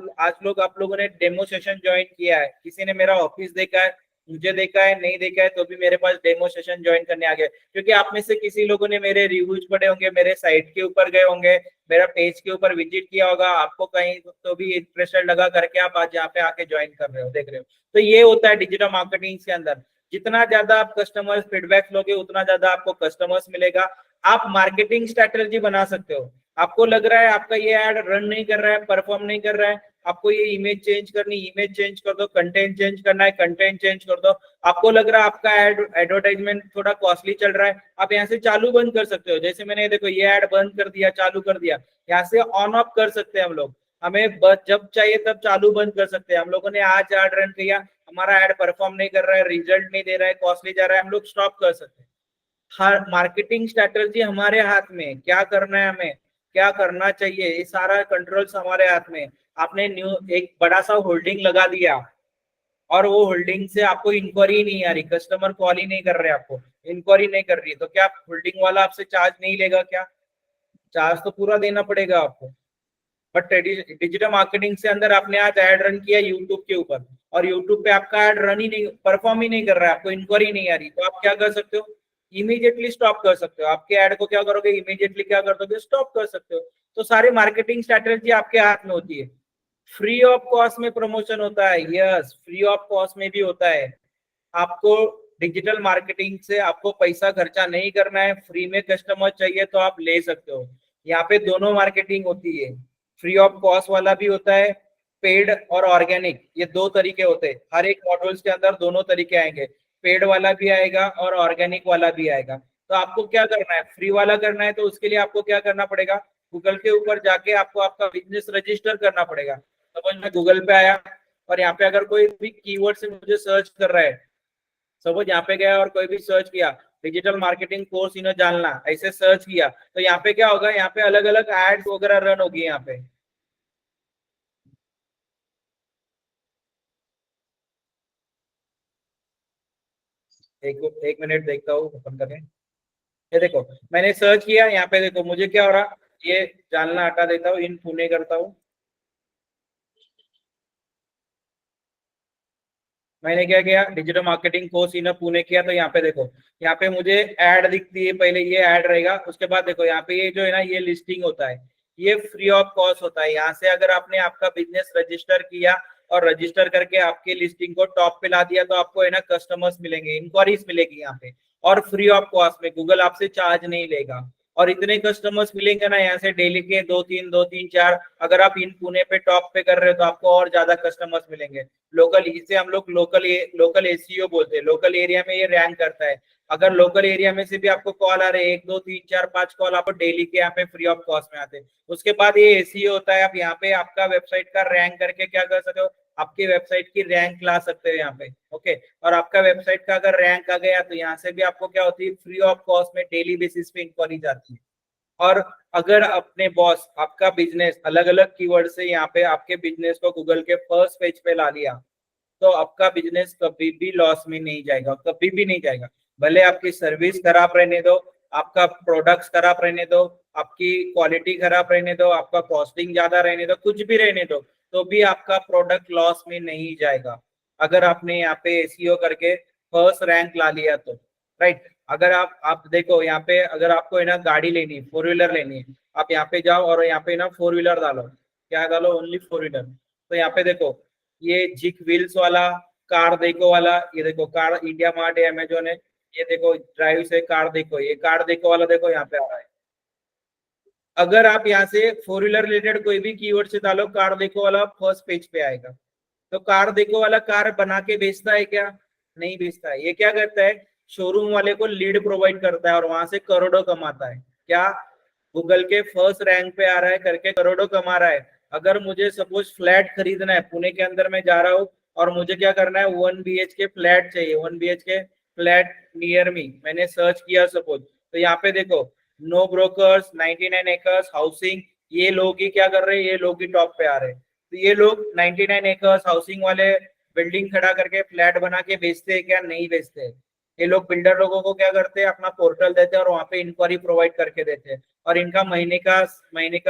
लोगों ने डेमो सेशन ज्वाइन किया है, किसी ने मेरा ऑफिस देखा है, मुझे देखा है, नहीं देखा है तो भी मेरे पास डेमो सेशन ज्वाइन करने आ गए, क्योंकि आप में से किसी लोगों ने मेरे रिव्यूज पढ़े होंगे, मेरे साइट के ऊपर गए होंगे, मेरा पेज के ऊपर विजिट किया होगा, आपको कहीं तो भी इंटरेस्टेड लगा करके आप आज यहाँ पे आके ज्वाइन कर रहे हो, देख रहे हो। तो ये होता है डिजिटल मार्केटिंग के अंदर, जितना ज्यादा आप कस्टमर्स फीडबैक लोगे उतना ज्यादा आपको कस्टमर्स मिलेगा। आप मार्केटिंग स्ट्रेटेजी बना सकते हो। आपको लग रहा है आपका ये ऐड रन नहीं कर रहा है, परफॉर्म नहीं कर रहा है, आपको ये इमेज चेंज करनी, इमेज चेंज कर दो, कंटेंट चेंज करना है, कंटेंट चेंज कर दो। आपको लग रहा है आपका एडवर्टाइजमेंट थोड़ा कॉस्टली चल रहा है, आप यहाँ से चालू बंद कर सकते हो। जैसे मैंने देखो ये ऐड बंद कर दिया, चालू कर दिया, यहाँ से ऑन ऑफ कर सकते हैं हम लोग। हमें जब चाहिए तब चालू बंद कर सकते हैं। हम लोगों ने आज ऐड रन किया, हमारा ऐड परफॉर्म नहीं कर रहा है, रिजल्ट नहीं दे रहा है, कॉस्टली जा रहा है, हम लोग स्टॉप कर सकते हैं। हर मार्केटिंग स्ट्रेटजी हमारे हाथ में, क्या करना है, हमें क्या करना चाहिए, ये सारा कंट्रोल्स हमारे हाथ में। आपने न्यू एक बड़ा सा होल्डिंग लगा दिया और वो होल्डिंग से आपको इंक्वायरी नहीं आ रही, कस्टमर कॉल ही नहीं कर रहे, आपको इंक्वायरी नहीं कर रही, तो क्या होल्डिंग वाला आपसे चार्ज नहीं लेगा? क्या चार्ज तो पूरा देना पड़ेगा आपको। बट डिजिटल मार्केटिंग से अंदर आपने आज ऐड रन किया यूट्यूब के ऊपर, और यूट्यूब पे आपका ऐड रन ही नहीं, परफॉर्म ही नहीं कर रहा है, आपको इंक्वायरी नहीं आ रही, तो आप क्या कर सकते हो, इमीडिएटली स्टॉप कर सकते हो। आपके ऐड को क्या करोगे, इमीडिएटली क्या कर दोगे, स्टॉप कर सकते हो। तो सारी मार्केटिंग स्ट्रेटेजी आपके हाथ में होती है। फ्री ऑफ कॉस्ट में प्रमोशन होता है, यस, फ्री ऑफ कॉस्ट में भी होता है। आपको डिजिटल मार्केटिंग से आपको पैसा खर्चा नहीं करना है, फ्री में कस्टमर चाहिए तो आप ले सकते हो। यहाँ पे दोनों मार्केटिंग होती है, फ्री ऑफ कॉस्ट वाला भी होता है, पेड और ऑर्गेनिक, ये दो तरीके होते हैं। हर एक मॉड्यूल्स के अंदर दोनों तरीके आएंगे, पेड वाला भी आएगा और ऑर्गेनिक वाला भी आएगा। तो आपको क्या करना है, फ्री वाला करना है तो उसके लिए आपको क्या करना पड़ेगा, गूगल के ऊपर जाके आपको आपका बिजनेस रजिस्टर करना पड़ेगा। सपोज मैं गूगल पे आया और यहाँ पे अगर कोई भी कीवर्ड से मुझे सर्च कर रहा है, सपोज यहाँ पे गया और कोई भी सर्च किया डिजिटल मार्केटिंग कोर्स इन्हें जानना, ऐसे सर्च किया तो यहाँ पे क्या होगा, यहाँ पे अलग अलग एड्स वगैरह रन होगी। यहाँ पे एक मिनट देखता हूँ ओपन करके। ये देखो मैंने सर्च किया, यहाँ पे देखो मुझे क्या हो रहा, ये जानना हटा देता हूँ, इन पुणे करता हूँ। मैंने क्या किया, digital marketing course in Pune किया, तो यहाँ पे देखो, यहाँ पे मुझे ऐड दिखती है, पहले ये ऐड रहेगा, उसके बाद देखो यहाँ पे ये जो है ना, ये लिस्टिंग होता है, ये फ्री ऑफ कॉस्ट होता है। यहाँ से अगर आपने आपका बिजनेस रजिस्टर किया और रजिस्टर करके आपके लिस्टिंग को टॉप पे ला दिया तो आपको है ना कस्टमर्स मिलेंगे, इंक्वायरीज मिलेगी यहाँ पे, और फ्री ऑफ कॉस्ट में, गूगल आपसे चार्ज नहीं लेगा। और इतने कस्टमर्स मिलेंगे ना यहाँ से डेली के 2-3 4, अगर आप इन पुणे पे टॉप पे कर रहे हो तो आपको और ज्यादा कस्टमर्स मिलेंगे। लोकल, इसे हम लोग लोकल एसईओ बोलते हैं, लोकल एरिया में ये रैंक करता है। अगर लोकल एरिया में से भी आपको कॉल आ रहे हैं, 1 2 3 4 5 कॉल आपको डेली के यहाँ पे फ्री ऑफ कॉस्ट में आते हैं। उसके बाद ये एसईओ होता है, आप यहाँ पे आपका वेबसाइट का रैंक करके क्या कर सकते हो, आपकी वेबसाइट की रैंक ला सकते हो यहाँ पे, ओके। और आपका वेबसाइट का अगर रैंक आ गया तो यहाँ से भी आपको क्या होती है, फ्री ऑफ कॉस्ट में डेली बेसिस पे इंक्वायरी जाती है। और अगर अपने बॉस आपका बिजनेस अलग अलग कीवर्ड से यहाँ पे आपके बिजनेस को गूगल के फर्स्ट पेज पे ला लिया तो आपका बिजनेस कभी भी लॉस में नहीं जाएगा, कभी भी नहीं जाएगा। भले आपकी सर्विस खराब रहने दो, आपका प्रोडक्ट्स खराब रहने दो, आपकी क्वालिटी खराब रहने दो, आपका कॉस्टिंग ज्यादा रहने दो, कुछ भी रहने दो, तो भी आपका प्रोडक्ट लॉस में नहीं जाएगा अगर आपने यहाँ पे एसईओ करके फर्स्ट रैंक ला लिया तो, राइट। अगर आप देखो यहाँ पे, अगर आपको है ना गाड़ी लेनी है, 4 व्हीलर लेनी है, आप यहाँ पे जाओ और यहाँ पे ना 4 व्हीलर डालो, क्या डालो, ओनली 4 व्हीलर। तो यहाँ पे देखो ये जिक व्हील्स वाला, कार देखो वाला, ये देखो कार इंडिया मार्ट है, अमेजोन है, ये देखो ड्राइव से कार देखो, ये कार देखो वाला देखो यहाँ पे आ रहा है। अगर आप यहाँ से 4 व्हीलर रिलेटेड कोई भी कीवर्ड से डालो, कार देखो वाला फर्स्ट पेज पे आएगा। तो कार देखो वाला कार बना के बेचता है क्या, नहीं बेचता है। ये क्या करता है, शोरूम वाले को लीड प्रोवाइड करता है और वहां से करोड़ों कमाता है। क्या, गूगल के फर्स्ट रैंक पे आ रहा है करके करोड़ों कमा रहा है। अगर मुझे सपोज फ्लैट खरीदना है, पुणे के अंदर मैं जा रहा हूँ और मुझे क्या करना है, 1 BHK फ्लैट चाहिए, 1 BHK फ्लैट नियर मी, मैंने सर्च किया सपोज, तो यहाँ पे देखो नो ब्रोकर्स, 99 एकर्स हाउसिंग, ये लोग ही क्या कर रहे हैं, ये लोग ही टॉप पे आ रहे हैं। तो ये लोग 99 एकर्स हाउसिंग वाले बिल्डिंग खड़ा करके फ्लैट बना के बेचते हैं क्या, नहीं बेचते हैं। ये लोग बिल्डर लोगों को क्या करते हैं, अपना पोर्टल देते हैं और वहां पे इंक्वायरी प्रोवाइड करके देते हैं, और इनका महीने का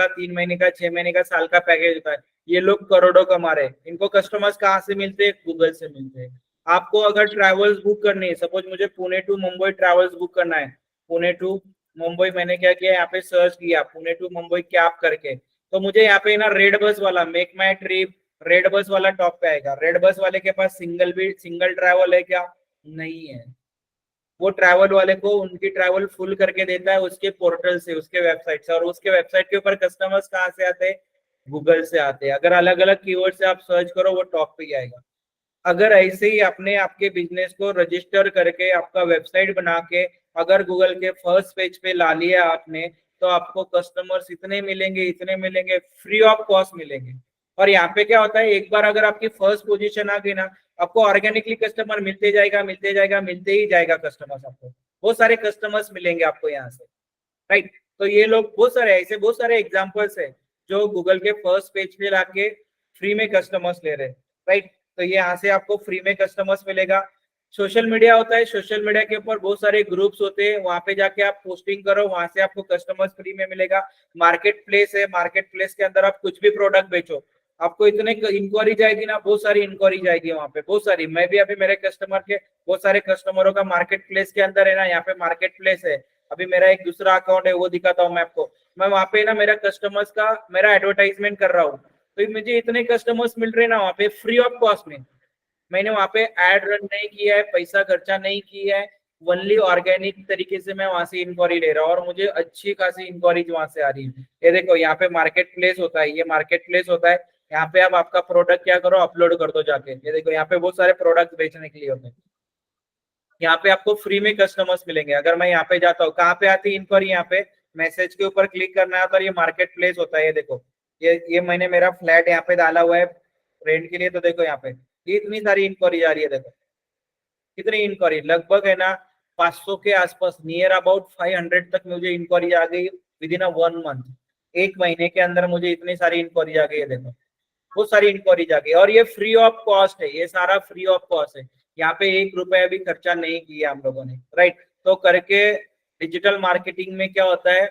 3 महीने का 6 महीने का साल का पैकेज होता है। ये लोग करोड़ों कमा रहे हैं। इनको कस्टमर्स कहाँ से मिलते हैं, गूगल से मिलते हैं। आपको अगर ट्रैवल्स बुक करनी है, सपोज मुझे Pune to Mumbai travels book करना है, पुणे टू मुंबई, मैंने क्या किया, यहाँ पे सर्च किया पुणे टू मुंबई कैब करके, तो मुझे यहाँ पे ना रेड बस वाला, मेक माई ट्रिप रेड बस वाला टॉप पे आएगा। रेड बस वाले के पास सिंगल ट्रैवल है क्या, नहीं है। वो ट्रैवल वाले को उनकी ट्रैवल फुल करके देता है उसके पोर्टल से, उसके वेबसाइट से, और उसके वेबसाइट के ऊपर कस्टमर्स कहाँ से आते हैं, गूगल से आते हैं। अगर अलग अलग कीवर्ड से आप सर्च करो वो टॉप पे ही आएगा। अगर ऐसे ही आपने आपके बिजनेस को रजिस्टर करके आपका वेबसाइट बना के अगर गूगल के फर्स्ट पेज पे ला लिया आपने, तो आपको कस्टमर्स इतने मिलेंगे फ्री ऑफ कॉस्ट मिलेंगे। और यहाँ पे क्या होता है, एक बार अगर आपकी फर्स्ट पोजीशन आ गई ना, आपको ऑर्गेनिकली कस्टमर मिलते ही जाएगा कस्टमर्स, आपको बहुत सारे कस्टमर्स मिलेंगे आपको यहाँ से, राइट। तो ये लोग बहुत सारे एग्जांपल्स है जो गूगल के फर्स्ट पेज पे लाके फ्री में कस्टमर्स ले रहे हैं, राइट। तो ये यहाँ से आपको फ्री में कस्टमर्स मिलेगा। सोशल मीडिया होता है, सोशल मीडिया के ऊपर बहुत सारे ग्रुप्स होते हैं, वहां पे जाके आप पोस्टिंग करो, वहां से आपको कस्टमर्स फ्री में मिलेगा। मार्केट प्लेस है, मार्केट प्लेस के अंदर आप कुछ भी प्रोडक्ट बेचो, आपको इतने इंक्वायरी जाएगी ना, बहुत सारी इंक्वायरी जाएगी वहां पे, बहुत सारी। मैं भी अभी मेरे कस्टमर के बहुत सारे कस्टमरों का मार्केट प्लेस के अंदर है ना, यहाँ पे मार्केट प्लेस है, अभी मेरा एक दूसरा अकाउंट है वो दिखाता हूँ मैं आपको। मैं वहां पे ना मेरा कस्टमर्स का मेरा एडवर्टाइजमेंट कर रहा हूँ, तो मुझे इतने कस्टमर्स मिल रहे हैं ना वहाँ पे फ्री ऑफ कॉस्ट में। मैंने वहाँ पे एड रन नहीं किया है, पैसा खर्चा नहीं किया है, ओनली ऑर्गेनिक तरीके से मैं वहां से इंक्वायरी ले रहा हूँ और मुझे अच्छी खासी इंक्वायरीज वहां से आ रही है। ये देखो यहाँ पे मार्केट प्लेस होता है, ये मार्केट प्लेस होता है। यहाँ पे आप आपका प्रोडक्ट क्या करो, अपलोड कर दो जाके। ये देखो यहाँ पे बहुत सारे प्रोडक्ट बेचने के लिए होते हैं। यहाँ पे आपको फ्री में कस्टमर्स मिलेंगे। अगर मैं यहाँ पे जाता हूँ, कहाँ पे आती है इंक्वायरी, यहाँ पे मैसेज के ऊपर क्लिक करना है और ये मार्केट प्लेस होता है। ये देखो ये मैंने मेरा फ्लैट यहाँ पे डाला हुआ है रेंट के लिए, तो देखो यहाँ पे ये इतनी सारी इंक्वायरी आ रही है। देखो कितनी इंक्वायरी, लगभग है ना 500 के आसपास, नियर अबाउट 500 तक मुझे इंक्वायरी आ गई विद इन 1 मंथ। 1 महीने के अंदर मुझे इतनी सारी इंक्वायरी आ गई है। देखो बहुत सारी इंक्वायरी आ गई और ये फ्री ऑफ कॉस्ट है, ये सारा फ्री ऑफ कॉस्ट है। यहाँ पे 1 रुपया भी खर्चा नहीं किया हम लोगों ने, राइट। तो करके डिजिटल मार्केटिंग में क्या होता है,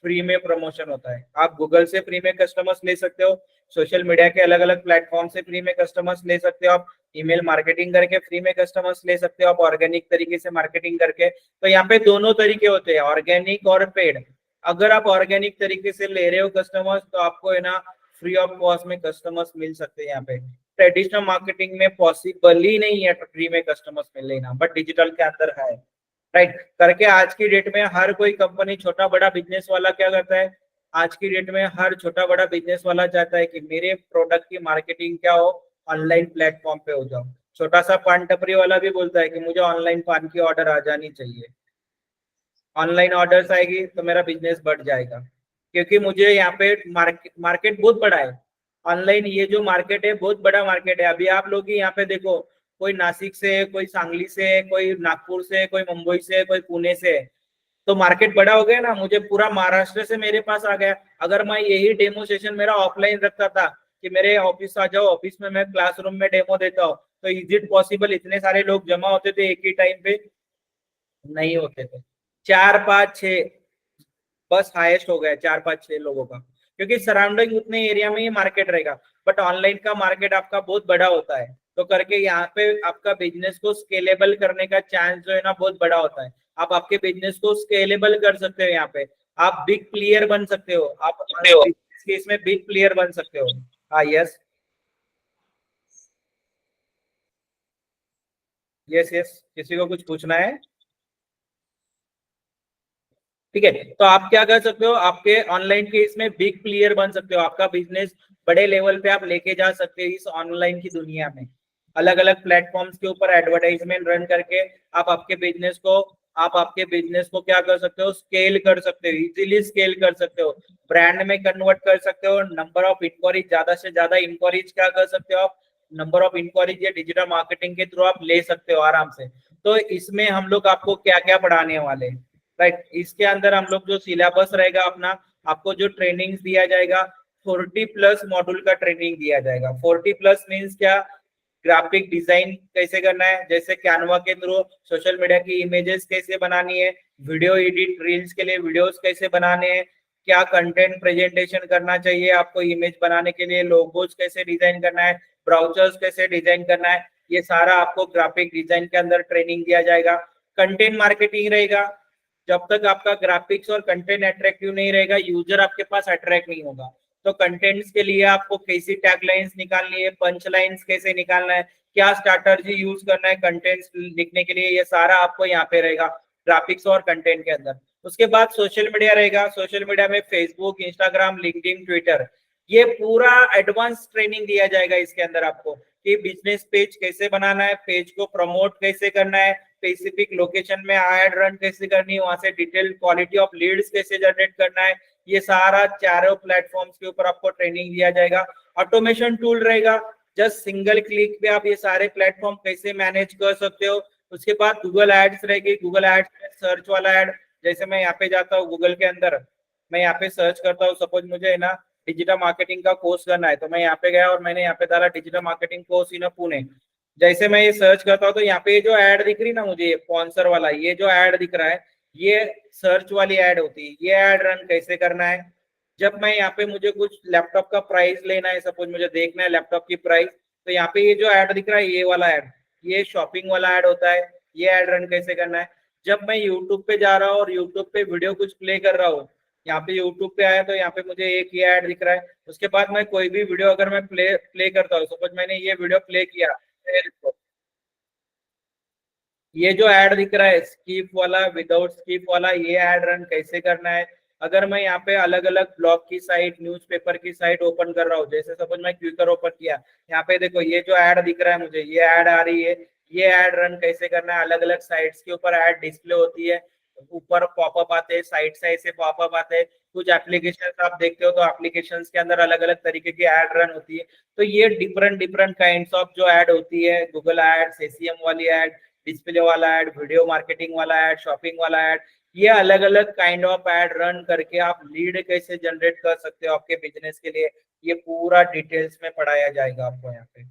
फ्री में प्रमोशन होता है। आप गूगल से फ्री में कस्टमर्स ले सकते हो, सोशल मीडिया के अलग अलग प्लेटफॉर्म से फ्री में कस्टमर्स ले सकते हो, आप ईमेल मार्केटिंग करके फ्री में कस्टमर्स ले सकते हो, आप ऑर्गेनिक तरीके से मार्केटिंग करके। तो यहाँ पे दोनों तरीके होते हैं, ऑर्गेनिक और पेड। अगर आप ऑर्गेनिक तरीके से ले रहे हो कस्टमर्स तो आपको है ना फ्री ऑफ कॉस्ट में कस्टमर्स मिल सकते हैं। यहाँ पे ट्रेडिशनल मार्केटिंग में पॉसिबल ही नहीं है फ्री में कस्टमर्स मिल लेना, बट डिजिटल के अंदर है, राइट। करके आज की डेट में हर कोई कंपनी, छोटा बड़ा बिजनेस वाला क्या करता है, आज की डेट में हर छोटा बड़ा बिजनेस वाला चाहता है कि मेरे प्रोडक्ट की मार्केटिंग क्या हो, ऑनलाइन प्लेटफॉर्म पे हो जाओ। छोटा सा पान टपरी वाला भी बोलता है कि मुझे ऑनलाइन पान की ऑर्डर आ जानी चाहिए, ऑनलाइन ऑर्डर्स आएगी तो मेरा बिजनेस बढ़ जाएगा, क्योंकि मुझे यहाँ पे मार्केट बहुत बड़ा है। ऑनलाइन ये जो मार्केट है बहुत बड़ा मार्केट है। अभी आप लोग ही यहाँ पे देखो, कोई नासिक से, कोई सांगली से, कोई नागपुर से, कोई मुंबई से, कोई पुणे से, तो मार्केट बड़ा हो गया ना। मुझे पूरा महाराष्ट्र से मेरे पास आ गया। अगर मैं यही डेमो सेशन मेरा ऑफलाइन रखता था कि मेरे ऑफिस आ जाओ, ऑफिस में मैं क्लासरूम में डेमो देता हूँ, तो इज इट पॉसिबल इतने सारे लोग जमा होते थे एक ही टाइम पे? नहीं होते थे। 4-5-6 बस हाईएस्ट हो गया, 4-5-6 लोगों का, क्योंकि सराउंडिंग उतने एरिया में ही मार्केट रहेगा। बट ऑनलाइन का मार्केट आपका बहुत बड़ा होता है, तो करके यहाँ पे आपका बिजनेस को स्केलेबल करने का चांस जो है ना बहुत बड़ा होता है। आप आपके बिजनेस को स्केलेबल कर सकते हो, यहाँ पे आप बिग प्लेयर बन सकते हो, आप बिजनेस के इसमें बिग प्लेयर बन सकते हो। हाँ, यस यस यस, किसी को कुछ पूछना है? ठीक है, तो आप क्या कर सकते हो, आपके ऑनलाइन के इसमें बिग प्लेयर बन सकते हो, आपका बिजनेस बड़े लेवल पे आप लेके जा सकते हो इस ऑनलाइन की दुनिया में। अलग अलग प्लेटफॉर्म्स के ऊपर एडवर्टाइजमेंट रन करके आप आपके बिजनेस को क्या कर सकते हो, स्केल कर सकते हो, इजीली स्केल कर सकते हो, ब्रांड में कन्वर्ट कर सकते हो। नंबर ऑफ इंक्वायरीज, ज्यादा से ज्यादा इंक्वायरीज क्या कर सकते हो आप, नंबर ऑफ इंक्वायरीज ये डिजिटल मार्केटिंग के थ्रू आप ले सकते हो आराम से। तो इसमें हम लोग आपको क्या क्या पढ़ाने वाले, राइट। इसके अंदर हम लोग जो सिलेबस रहेगा अपना, आपको जो ट्रेनिंग दिया जाएगा, 40+ मॉड्यूल का ट्रेनिंग दिया जाएगा। 40+ मीन्स क्या, ग्राफिक डिजाइन कैसे करना है, जैसे कैनवा के थ्रू सोशल मीडिया की इमेजेस कैसे बनानी है, वीडियो एडिट, रील्स के लिए वीडियोस कैसे बनाने हैं, क्या कंटेंट प्रेजेंटेशन करना चाहिए आपको इमेज बनाने के लिए, लोगोस कैसे डिजाइन करना है, ब्राउजर्स कैसे डिजाइन करना है, ये सारा आपको ग्राफिक डिजाइन के अंदर ट्रेनिंग दिया जाएगा। कंटेंट मार्केटिंग रहेगा। जब तक आपका ग्राफिक्स और कंटेंट अट्रैक्टिव नहीं रहेगा, यूजर आपके पास अट्रैक्ट नहीं होगा। तो कंटेंट्स के लिए आपको कैसी टैगलाइंस निकालनी है, पंच लाइन्स कैसे निकालना है, क्या स्ट्रैटेजी यूज करना है कंटेंट्स लिखने के लिए, ये सारा आपको यहाँ पे रहेगा ग्राफिक्स और कंटेंट के अंदर। उसके बाद सोशल मीडिया रहेगा। सोशल मीडिया में फेसबुक, इंस्टाग्राम, लिंक्डइन, ट्विटर, ये पूरा एडवांस ट्रेनिंग दिया जाएगा इसके अंदर आपको कि बिजनेस पेज कैसे बनाना है, पेज को प्रमोट कैसे करना है, स्पेसिफिक लोकेशन में एड रन कैसे करनी है, वहां से डिटेल क्वालिटी ऑफ लीड्स कैसे जनरेट करना है, ये सारा चारों प्लेटफॉर्म्स के ऊपर आपको ट्रेनिंग दिया जाएगा। ऑटोमेशन टूल रहेगा, जस्ट सिंगल क्लिक पे आप ये सारे प्लेटफॉर्म कैसे मैनेज कर सकते हो। उसके बाद गूगल एड्स रहेगी। गूगल एड्स में सर्च वाला एड, जैसे मैं यहाँ पे जाता हूँ गूगल के अंदर, मैं यहाँ पे सर्च करता हूँ, सपोज मुझे है ना डिजिटल मार्केटिंग का कोर्स करना है, तो मैं यहाँ पे गया और मैंने यहाँ पे डाला digital marketing course in Pune. जैसे मैं ये सर्च करता हूँ तो यहाँ पे ये जो एड दिख रही ना मुझे, ये स्पॉन्सर वाला ये जो एड दिख रहा है, ये सर्च वाली एड होती है। ये एड रन कैसे करना है, जब मैं यहाँ पे मुझे कुछ लैपटॉप का प्राइस लेना है, सपोज मुझे देखना है लैपटॉप की प्राइस, तो यहाँ पे ये जो एड दिख रहा है ये वाला एड, ये शॉपिंग वाला एड होता है। ये एड रन कैसे करना है, जब मैं यूट्यूब पे जा रहा हूँ और यूट्यूब पे वीडियो कुछ प्ले कर रहा हूँ, यहाँ पे यूट्यूब पे आया तो यहाँ पे मुझे एक ही ऐड दिख रहा है। उसके बाद मैं कोई भी वीडियो अगर मैं प्ले करता हूँ, सपोज मैंने ये वीडियो प्ले किया, ये जो ऐड दिख रहा है स्किप वाला, विदाउट स्किप वाला, ये ऐड रन कैसे करना है। अगर मैं यहाँ पे अलग अलग ब्लॉग की साइट, न्यूज़पेपर की साइट ओपन कर रहा हूँ, जैसे सपोज मैं क्विकर ओपन किया, यहाँ पे देखो ये जो ऐड दिख रहा है मुझे, ये ऐड आ रही है, ये ऐड रन कैसे करना है। अलग अलग साइट्स के ऊपर ऐड डिस्प्ले होती है, ऊपर पॉपअप आते हैं, साइड से ऐसे पॉपअप आते हैं। कुछ एप्लीकेशन आप देखते हो तो एप्लीकेशन के अंदर अलग अलग तरीके की ऐड रन होती है। तो ये डिफरेंट डिफरेंट काइंड ऑफ जो ऐड होती है, गूगल एड्स, एसीएम वाली ऐड, डिस्प्ले वाला ऐड, वीडियो मार्केटिंग वाला ऐड, शॉपिंग वाला ऐड, ये अलग अलग काइंड ऑफ ऐड रन करके आप लीड कैसे जनरेट कर सकते हो आपके बिजनेस के लिए, ये पूरा डिटेल्स में पढ़ाया जाएगा आपको। यहाँ पे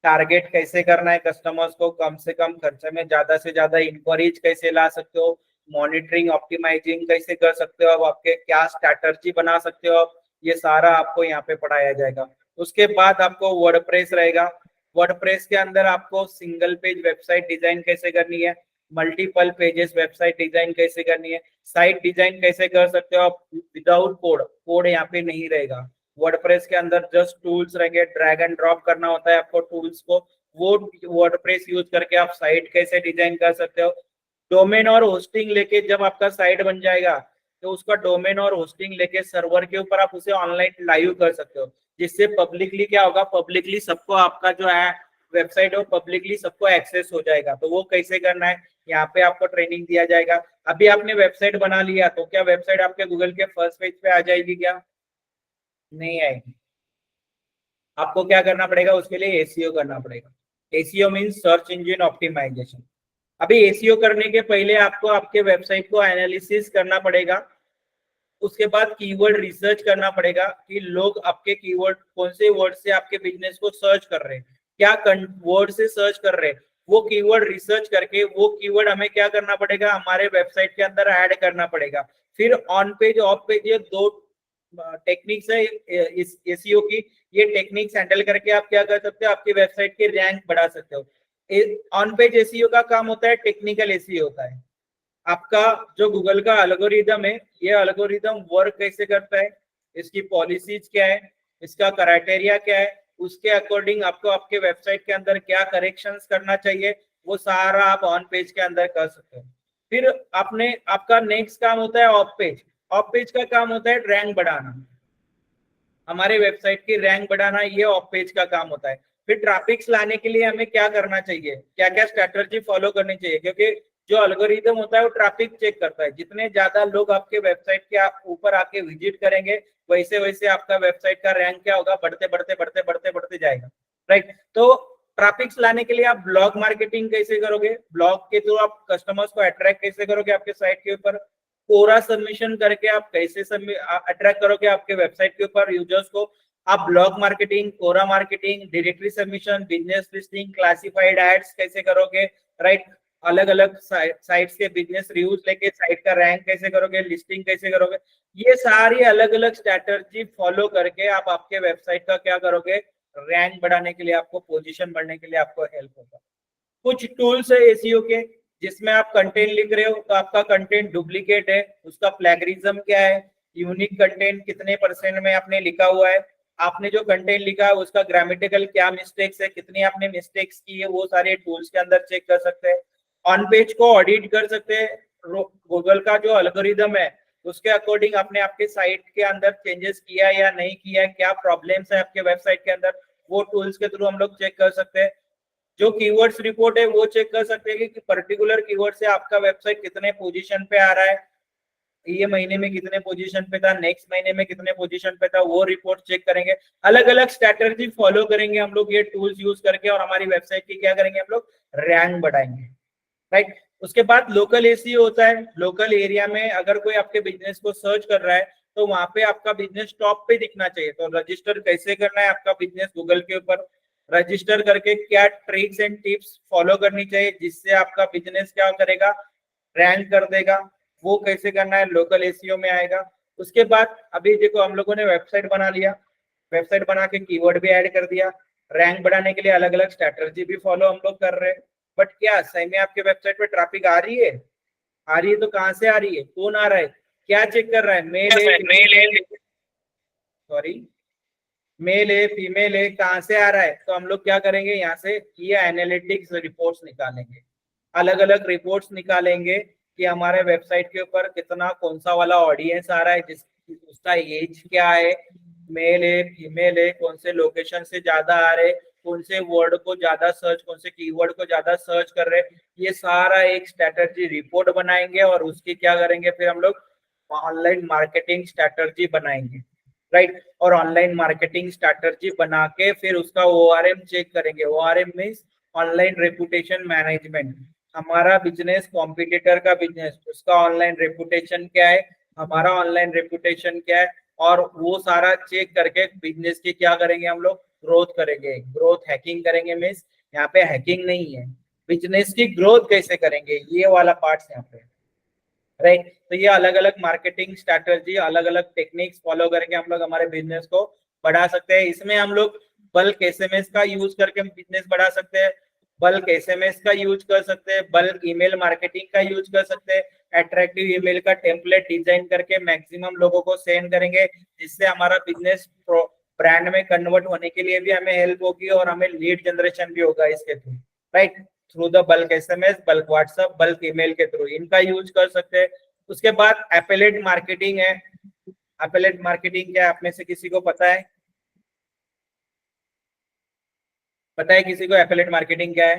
टारगेट कैसे करना है कस्टमर्स को, कम से कम खर्चे में ज्यादा से ज्यादा इंक्वायरीज कैसे ला सकते हो, मॉनिटरिंग ऑप्टिमाइजिंग कैसे कर सकते हो, अब आपके क्या स्ट्रैटेजी बना सकते हो आप, ये सारा आपको यहाँ पे पढ़ाया जाएगा। उसके बाद आपको वर्डप्रेस रहेगा। वर्डप्रेस के अंदर आपको सिंगल पेज वेबसाइट डिजाइन कैसे करनी है, मल्टीपल पेजेस वेबसाइट डिजाइन कैसे करनी है, साइट डिजाइन कैसे कर सकते हो आप विदाउट कोड। कोड यहाँ पे नहीं रहेगा वर्डप्रेस के अंदर, जस्ट टूल्स रहेंगे, ड्रैग एंड ड्रॉप करना होता है आपको टूल्स को, वो वर्डप्रेस यूज करके आप साइट कैसे डिजाइन कर सकते हो। डोमेन और होस्टिंग लेके जब आपका साइट बन जाएगा तो उसका डोमेन और होस्टिंग लेके सर्वर के ऊपर आप उसे ऑनलाइन लाइव कर सकते हो, जिससे पब्लिकली क्या होगा, पब्लिकली सबको आपका जो है वेबसाइट है पब्लिकली सबको एक्सेस हो जाएगा। तो वो कैसे करना है यहाँ पे आपको ट्रेनिंग दिया जाएगा। अभी आपने वेबसाइट बना लिया तो क्या वेबसाइट आपके गूगल के फर्स्ट पेज पे आ जाएगी क्या? नहीं आएगी। आपको क्या करना पड़ेगा उसके लिए, एसीओ करना पड़ेगा। SEO means search engine optimisation. अभी एसीओ करने के पहले आपको आपके वेबसाइट को एनालिसिस करना पड़ेगा, उसके बाद कीवर्ड रिसर्च करना पड़ेगा कि लोग आपके कीवर्ड कौन से वर्ड से आपके बिजनेस को सर्च कर रहे हैं, क्या वर्ड से सर्च कर रहे हैं, वो कीवर्ड रिसर्च करके वो कीवर्ड हमें क्या करना पड़ेगा, हमारे वेबसाइट के अंदर ऐड करना पड़ेगा। फिर ऑन पेज ऑफ पेज, ये दो टेक्निक्स है इस एसीओ की, ये टेक्निक्स हैंडल करके आप क्या कर सकते हो, आपकी वेबसाइट की रैंक बढ़ा सकते हो। ऑन पेज एसीओ का काम होता है, टेक्निकल एसीओ होता है। आपका जो गूगल का एल्गोरिदम है, ये एल्गोरिदम वर्क कैसे करता है, इसकी पॉलिसीज क्या है, इसका क्राइटेरिया क्या है, उसके अकॉर्डिंग आपको आपके वेबसाइट के अंदर क्या करेक्शंस करना चाहिए, वो सारा आप ऑन पेज के अंदर कर सकते हो। फिर आपने आपका नेक्स्ट काम होता है ऑफ पेज। ऑफ पेज का काम होता है रैंक बढ़ाना, हमारे वेबसाइट की रैंक बढ़ाना, ये ऑफ पेज का काम होता है। फिर ट्रैफिक्स लाने के लिए हमें क्या करना चाहिए, क्या क्या स्ट्रैटेजी फॉलो करनी चाहिए, क्योंकि जो एल्गोरिदम होता है वो ट्रैफिक चेक करता है। जितने ज्यादा लोग आपके वेबसाइट के ऊपर आके विजिट करेंगे, वैसे वैसे आपका वेबसाइट का रैंक क्या होगा, बढ़ते बढ़ते बढ़ते बढ़ते बढ़ते जाएगा, राइट। तो ट्रैफिक्स लाने के लिए आप ब्लॉग मार्केटिंग कैसे करोगे, ब्लॉग के थ्रू आप कस्टमर्स को अट्रैक्ट कैसे करोगे आपके साइट के ऊपर, कोरा सबमिशन करके आप कैसे अट्रैक्ट करोगे आपके वेबसाइट के ऊपर यूजर्स को। आप blog marketing, Quora marketing, directory submission, business listing, classified ads कैसे करोगे, राइट। अलग अलग साइट्स के बिजनेस रिव्यूज लेके साइट का रैंक कैसे करोगे, लिस्टिंग कैसे करोगे, ये सारी अलग अलग स्ट्रैटेजी फॉलो करके आप आपके वेबसाइट का क्या करोगे, रैंक बढ़ाने के लिए, आपको पोजीशन बढ़ने के लिए आपको हेल्प होगा। कुछ टूल्स है एसीओ के, जिसमें आप कंटेंट लिख रहे हो तो आपका कंटेंट डुप्लीकेट है, उसका प्लेगरिज्म क्या है, यूनिक कंटेंट कितने % में आपने लिखा हुआ है, आपने जो कंटेंट लिखा है उसका ग्रामेटिकल क्या मिस्टेक्स है, कितनी आपने मिस्टेक्स की है, वो सारे टूल्स के अंदर चेक कर सकते हैं। ऑन पेज को ऑडिट कर सकते हैं, गूगल का जो एल्गोरिदम है उसके अकॉर्डिंग आपने आपके साइट के अंदर चेंजेस किया या नहीं किया है, क्या प्रॉब्लम्स है आपके वेबसाइट के अंदर, वो टूल्स के थ्रू हम लोग चेक कर सकते हैं। जो कीवर्ड्स रिपोर्ट है वो चेक कर सकते हैं कि पर्टिकुलर कीवर्ड से आपका वेबसाइट कितने पोजीशन पे आ रहा है, ये महीने में कितने पोजीशन पे था, नेक्स्ट महीने में कितने पोजीशन पे था, वो रिपोर्ट चेक करेंगे। अलग अलग स्ट्रैटेजी फॉलो करेंगे हम लोग ये टूल्स यूज करके, और हमारी वेबसाइट की क्या करेंगे हम लोग, रैंक बढ़ाएंगे, राइट। उसके बाद लोकल एसीओ होता है। लोकल एरिया में अगर कोई आपके बिजनेस को सर्च कर रहा है तो वहां पे आपका बिजनेस टॉप पे दिखना चाहिए। तो रजिस्टर कैसे करना है आपका बिजनेस गूगल के ऊपर, रजिस्टर करके क्या ट्रिक्स एंड टिप्स फॉलो करनी चाहिए जिससे आपका बिजनेस क्या करेगा, रैंक कर देगा, वो कैसे करना है, लोकल एसीओ में आएगा। उसके बाद अभी देखो हम लोगों ने वेबसाइट बना लिया, वेबसाइट बना के कीवर्ड भी ऐड कर दिया, रैंक बढ़ाने के लिए अलग अलग स्ट्रैटेजी भी फॉलो हम लोग कर रहे हैं। बट क्या सही में आपके वेबसाइट पे ट्रैफिक आ रही है? आ रही है तो कहाँ से आ रही है, कौन आ रहा है, क्या चेक कर रहा है, मेल है, सॉरी मेल है फीमेल है, कहाँ से आ रहा है, तो हम लोग क्या करेंगे यहाँ से ये एनालिटिक्स रिपोर्ट्स निकालेंगे, अलग अलग रिपोर्ट्स निकालेंगे कि हमारे वेबसाइट के ऊपर कितना कौन सा वाला ऑडियंस आ रहा है, जिस उसका एज क्या है, मेल है फीमेल है, कौन से लोकेशन से ज्यादा आ रहे, कौन से वर्ड को ज्यादा सर्च, कौन से कीवर्ड को ज्यादा सर्च कर रहे, ये सारा एक स्ट्रेटजी रिपोर्ट बनाएंगे और उसकी क्या करेंगे फिर हम लोग ऑनलाइन मार्केटिंग स्ट्रेटजी बनाएंगे, राइट। और ऑनलाइन मार्केटिंग स्ट्रेटजी बना के फिर उसका ORM चेक करेंगे। ORM means online reputation management. हमारा बिजनेस कॉम्पिटिटर का बिजनेस, उसका ऑनलाइन रेपुटेशन क्या है, हमारा ऑनलाइन रेपुटेशन क्या है, और वो सारा चेक करके बिजनेस की क्या करेंगे हम लोग, ग्रोथ करेंगे। ग्रोथ हैकिंग करेंगे मीन्स यहाँ पे हैकिंग नहीं है, बिजनेस की ग्रोथ कैसे करेंगे, ये वाला पार्ट यहाँ पे, राइट। तो ये अलग अलग मार्केटिंग स्ट्रैटेजी, अलग अलग टेक्निक्स फॉलो करके हम लोग हमारे बिजनेस को बढ़ा सकते हैं। इसमें हम लोग बल्क SMS का यूज करके बिजनेस बढ़ा सकते हैं, बल्क SMS का यूज कर सकते हैं, बल्क ईमेल मार्केटिंग का यूज कर सकते हैं, अट्रैक्टिव ईमेल का टेम्पलेट डिजाइन करके मैक्सिमम लोगों को सेंड करेंगे, जिससे हमारा बिजनेस ब्रांड में कन्वर्ट होने के लिए भी हमें हेल्प होगी और हमें लीड जनरेशन भी होगा इसके through, right, through the bulk SMS, bulk WhatsApp, bulk email के थ्रू इनका यूज कर सकते हैं। उसके बाद एफिलिएट मार्केटिंग है। एफिलिएट मार्केटिंग क्या है, आप में से किसी को पता है? पता है किसी को एफिलिएट मार्केटिंग क्या है?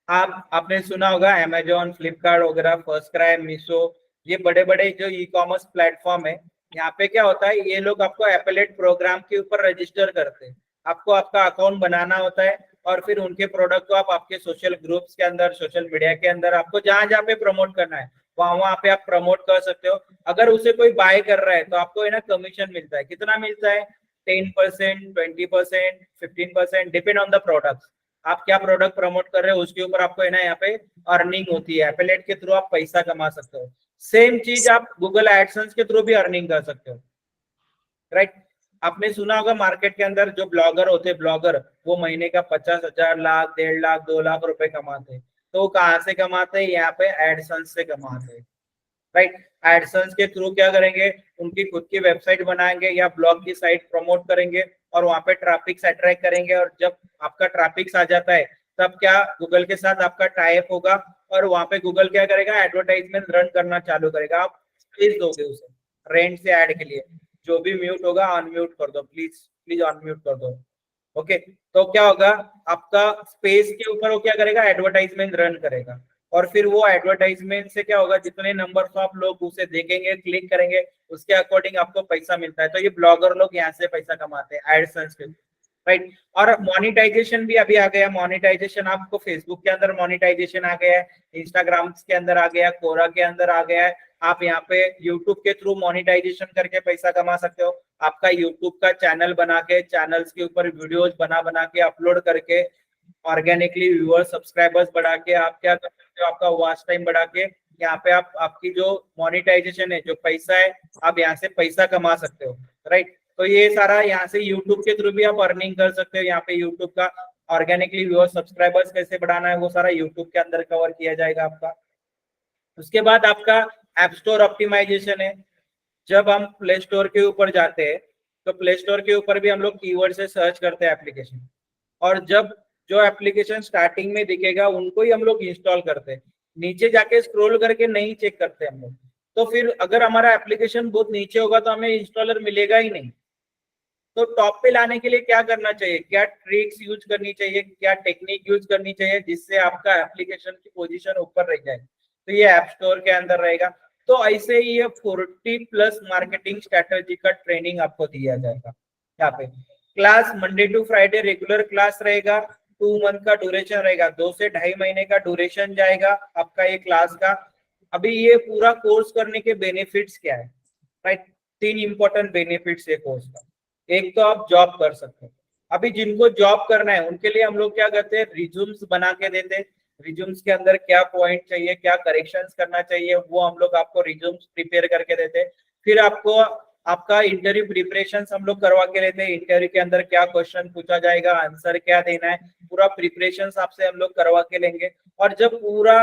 आपने सुना होगा अमेजोन, फ्लिपकार्ट वगैरह, फर्स्ट क्राई, मीशो, ये बड़े बड़े जो ई-कॉमर्स प्लेटफॉर्म है, यहाँ पे क्या होता है, ये लोग आपको एफिलिएट प्रोग्राम के ऊपर रजिस्टर करते हैं। आपको आपका अकाउंट बनाना होता है और फिर उनके प्रोडक्ट को आप आपके सोशल ग्रुप्स के अंदर, सोशल मीडिया के अंदर, आपको जहां जहां पे प्रमोट करना है वहां पे आप प्रमोट कर सकते हो। अगर उसे कोई बाय कर रहा है तो आपको है ना कमीशन मिलता है। कितना मिलता है? 10%, 20%, 15%, डिपेंड ऑन द प्रोडक्ट। आप क्या प्रोडक्ट प्रमोट कर रहे हो उसके ऊपर आपको है ना यहाँ पे अर्निंग होती है। एफिलिएट के थ्रू आप पैसा कमा सकते हो। सेम चीज आप गूगल एडसेंस के थ्रू भी अर्निंग कर सकते हो, राइट। आपने सुना होगा मार्केट के अंदर जो ब्लॉगर होते हैं, ब्लॉगर, वो महीने का 50,000, लाख, 1.5 लाख, 2 लाख रुपए कमाते हैं। तो वो कहाँ से कमाते हैं? यहाँ पे एडसेंस से कमाते हैं, राइट। एडसेंस के थ्रू क्या करेंगे, उनकी खुद की वेबसाइट बनाएंगे या ब्लॉग की साइट प्रमोट करेंगे और वहां पे ट्रैफिक अट्रैक्ट करेंगे। और जब आपका ट्रैफिक आ जाता है तब क्या गूगल के साथ आपका टाइप होगा और वहां पे गूगल क्या करेगा, एडवर्टाइजमेंट रन करना चालू करेगा। आप स्पेस दोगे उसे रेंट से ऐड के लिए। जो भी म्यूट होगा अनम्यूट कर दो, प्लीज अनम्यूट कर दो, ओके। तो क्या होगा, आपका स्पेस के ऊपर वो क्या करेगा, एडवर्टाइजमेंट रन करेगा। और फिर वो एडवर्टाइजमेंट से क्या होगा, जितने नंबर्स ऑफ लोग उसे देखेंगे, क्लिक करेंगे, उसके अकॉर्डिंग आपको पैसा मिलता है। तो ये ब्लॉगर लोग यहाँ से पैसा कमाते हैं एडसेंस के, राइट। और मोनेटाइजेशन भी अभी आ गया। मोनेटाइजेशन आपको फेसबुक के अंदर मोनेटाइजेशन आ गया है, इंस्टाग्राम के अंदर आ गया, कोरा के अंदर आ गया है। आप यहाँ पे यूट्यूब के थ्रू मोनेटाइजेशन करके पैसा कमा सकते हो। आपका यूट्यूब का चैनल बना के, चैनल्स के ऊपर वीडियोस बना के अपलोड करके, ऑर्गेनिकली व्यूअर्स, सब्सक्राइबर्स बढ़ा के आप क्या कर सकते हो, आपका वॉच टाइम बढ़ा के यहाँ पे आप आपकी जो मोनेटाइजेशन है, जो पैसा है, आप यहाँ से पैसा कमा सकते हो, राइट। तो ये सारा यहाँ से यूट्यूब के थ्रू भी आप अर्निंग कर सकते हो। यहाँ पे यूट्यूब का ऑर्गेनिकली व्यूअर्स, सब्सक्राइबर्स कैसे बढ़ाना है वो सारा यूट्यूब के अंदर कवर किया जाएगा आपका। उसके बाद आपका ऐप स्टोर ऑप्टिमाइजेशन है। जब हम प्ले स्टोर के ऊपर जाते हैं तो प्ले स्टोर के ऊपर भी हम लोग कीवर्ड से सर्च करते हैं एप्लीकेशन, और जब जो एप्लीकेशन स्टार्टिंग में दिखेगा उनको ही हम लोग इंस्टॉल करते हैं। नीचे जाके स्क्रॉल करके नहीं चेक करते हम लोग। तो फिर अगर हमारा एप्लीकेशन बहुत नीचे होगा तो हमें इंस्टॉलर मिलेगा ही नहीं। तो टॉप पे लाने के लिए क्या करना चाहिए, क्या ट्रिक्स यूज करनी चाहिए, क्या टेक्निक यूज करनी चाहिए जिससे आपका एप्लीकेशन की पोजीशन ऊपर रह जाए, तो ये ऐप स्टोर के अंदर रहेगा। तो ऐसे ही ये 40+ मार्केटिंग स्ट्रेटजी का ट्रेनिंग आपको दिया जाएगा। यहाँ पे class Monday to Friday regular class रहेगा, 2 मंथ का ड्यूरेशन रहेगा, 2 से 2.5 महीने का ड्यूरेशन जाएगा आपका ये क्लास का। अभी ये पूरा कोर्स करने के बेनिफिट्स क्या है, राइट। 3 इंपॉर्टेंट बेनिफिट्स है कोर्स का। एक तो आप जॉब कर सकते हो। अभी जिनको जॉब करना है उनके लिए हम लोग क्या करते हैं, रिज्यूम्स बना के देते हैं। रिज्यूम्स के अंदर क्या पॉइंट चाहिए, क्या करेक्शंस करना चाहिए, वो हम लोग आपको रिज्यूम्स प्रिपेयर करके देते हैं। फिर आपको आपका इंटरव्यू प्रिपरेशन हम लोग करवा के लेते हैं। इंटरव्यू के अंदर क्या क्वेश्चन पूछा जाएगा, आंसर क्या देना है, पूरा प्रिपरेशन आपसे हम लोग करवा के लेंगे। और जब पूरा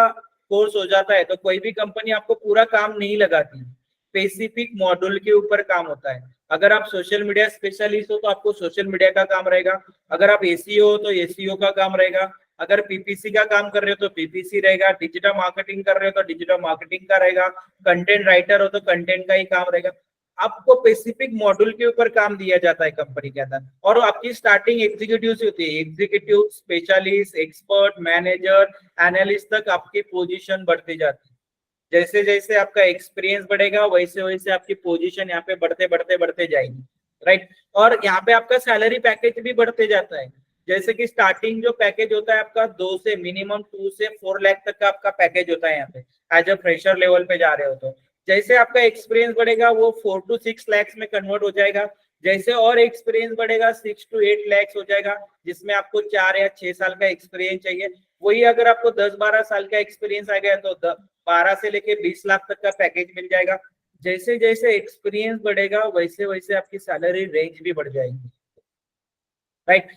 कोर्स हो जाता है तो कोई भी कंपनी आपको पूरा काम नहीं लगाती, स्पेसिफिक मॉड्यूल के ऊपर काम होता है। अगर आप सोशल मीडिया स्पेशलिस्ट हो तो आपको सोशल मीडिया का काम रहेगा, अगर आप एसीओ हो तो एसीओ का काम रहेगा, अगर पीपीसी का काम कर रहे हो तो पीपीसी रहेगा, डिजिटल मार्केटिंग कर रहे हो तो डिजिटल मार्केटिंग का रहेगा, कंटेंट राइटर हो तो कंटेंट का ही काम रहेगा। आपको स्पेसिफिक मॉड्यूल के ऊपर काम दिया जाता है कंपनी के अंदर, और आपकी स्टार्टिंग एग्जीक्यूटिव से होती है, executive, specialist, expert, manager, analyst तक आपकी पोजीशन बढ़ती जाती है। जैसे जैसे आपका एक्सपीरियंस बढ़ेगा वैसे वैसे आपकी पोजीशन यहाँ पे बढ़ते बढ़ते बढ़ते जाएगी, राइट। और यहाँ पे आपका सैलरी पैकेज भी बढ़ते जाता है। जैसे कि स्टार्टिंग जो पैकेज होता है आपका 2 से मिनिमम 2 से 4 लाख तक का आपका पैकेज होता है यहाँ पे, एज अ फ्रेशर लेवल पे जा रहे हो तो। जैसे आपका एक्सपीरियंस बढ़ेगा वो 4 to 6 लाख में कन्वर्ट हो जाएगा। जैसे और एक्सपीरियंस बढ़ेगा 6 to 8 लाख हो जाएगा, जिसमें आपको 4 या 6 साल का एक्सपीरियंस चाहिए। वही अगर आपको 10-12 साल का एक्सपीरियंस आ गया तो 12 से लेके 20 लाख तक का पैकेज मिल जाएगा। जैसे जैसे एक्सपीरियंस बढ़ेगा वैसे वैसे आपकी सैलरी रेंज भी बढ़ जाएगी, राइट।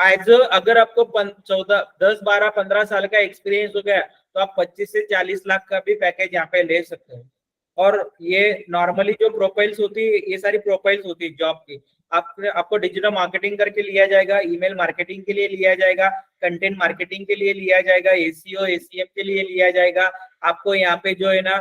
एज अगर आपको 10-12-15 साल का एक्सपीरियंस हो गया तो आप 25 से 40 लाख का भी पैकेज यहाँ पे ले सकते हो। और ये नॉर्मली जो प्रोफाइल्स होती है, ये सारी प्रोफाइल्स होती है जॉब की, आपको डिजिटल मार्केटिंग करके लिया जाएगा, ईमेल मार्केटिंग के लिए लिया जाएगा, कंटेंट मार्केटिंग के लिए लिया जाएगा, एसीओ एसीएम के लिए लिया जाएगा, आपको यहाँ पे जो है ना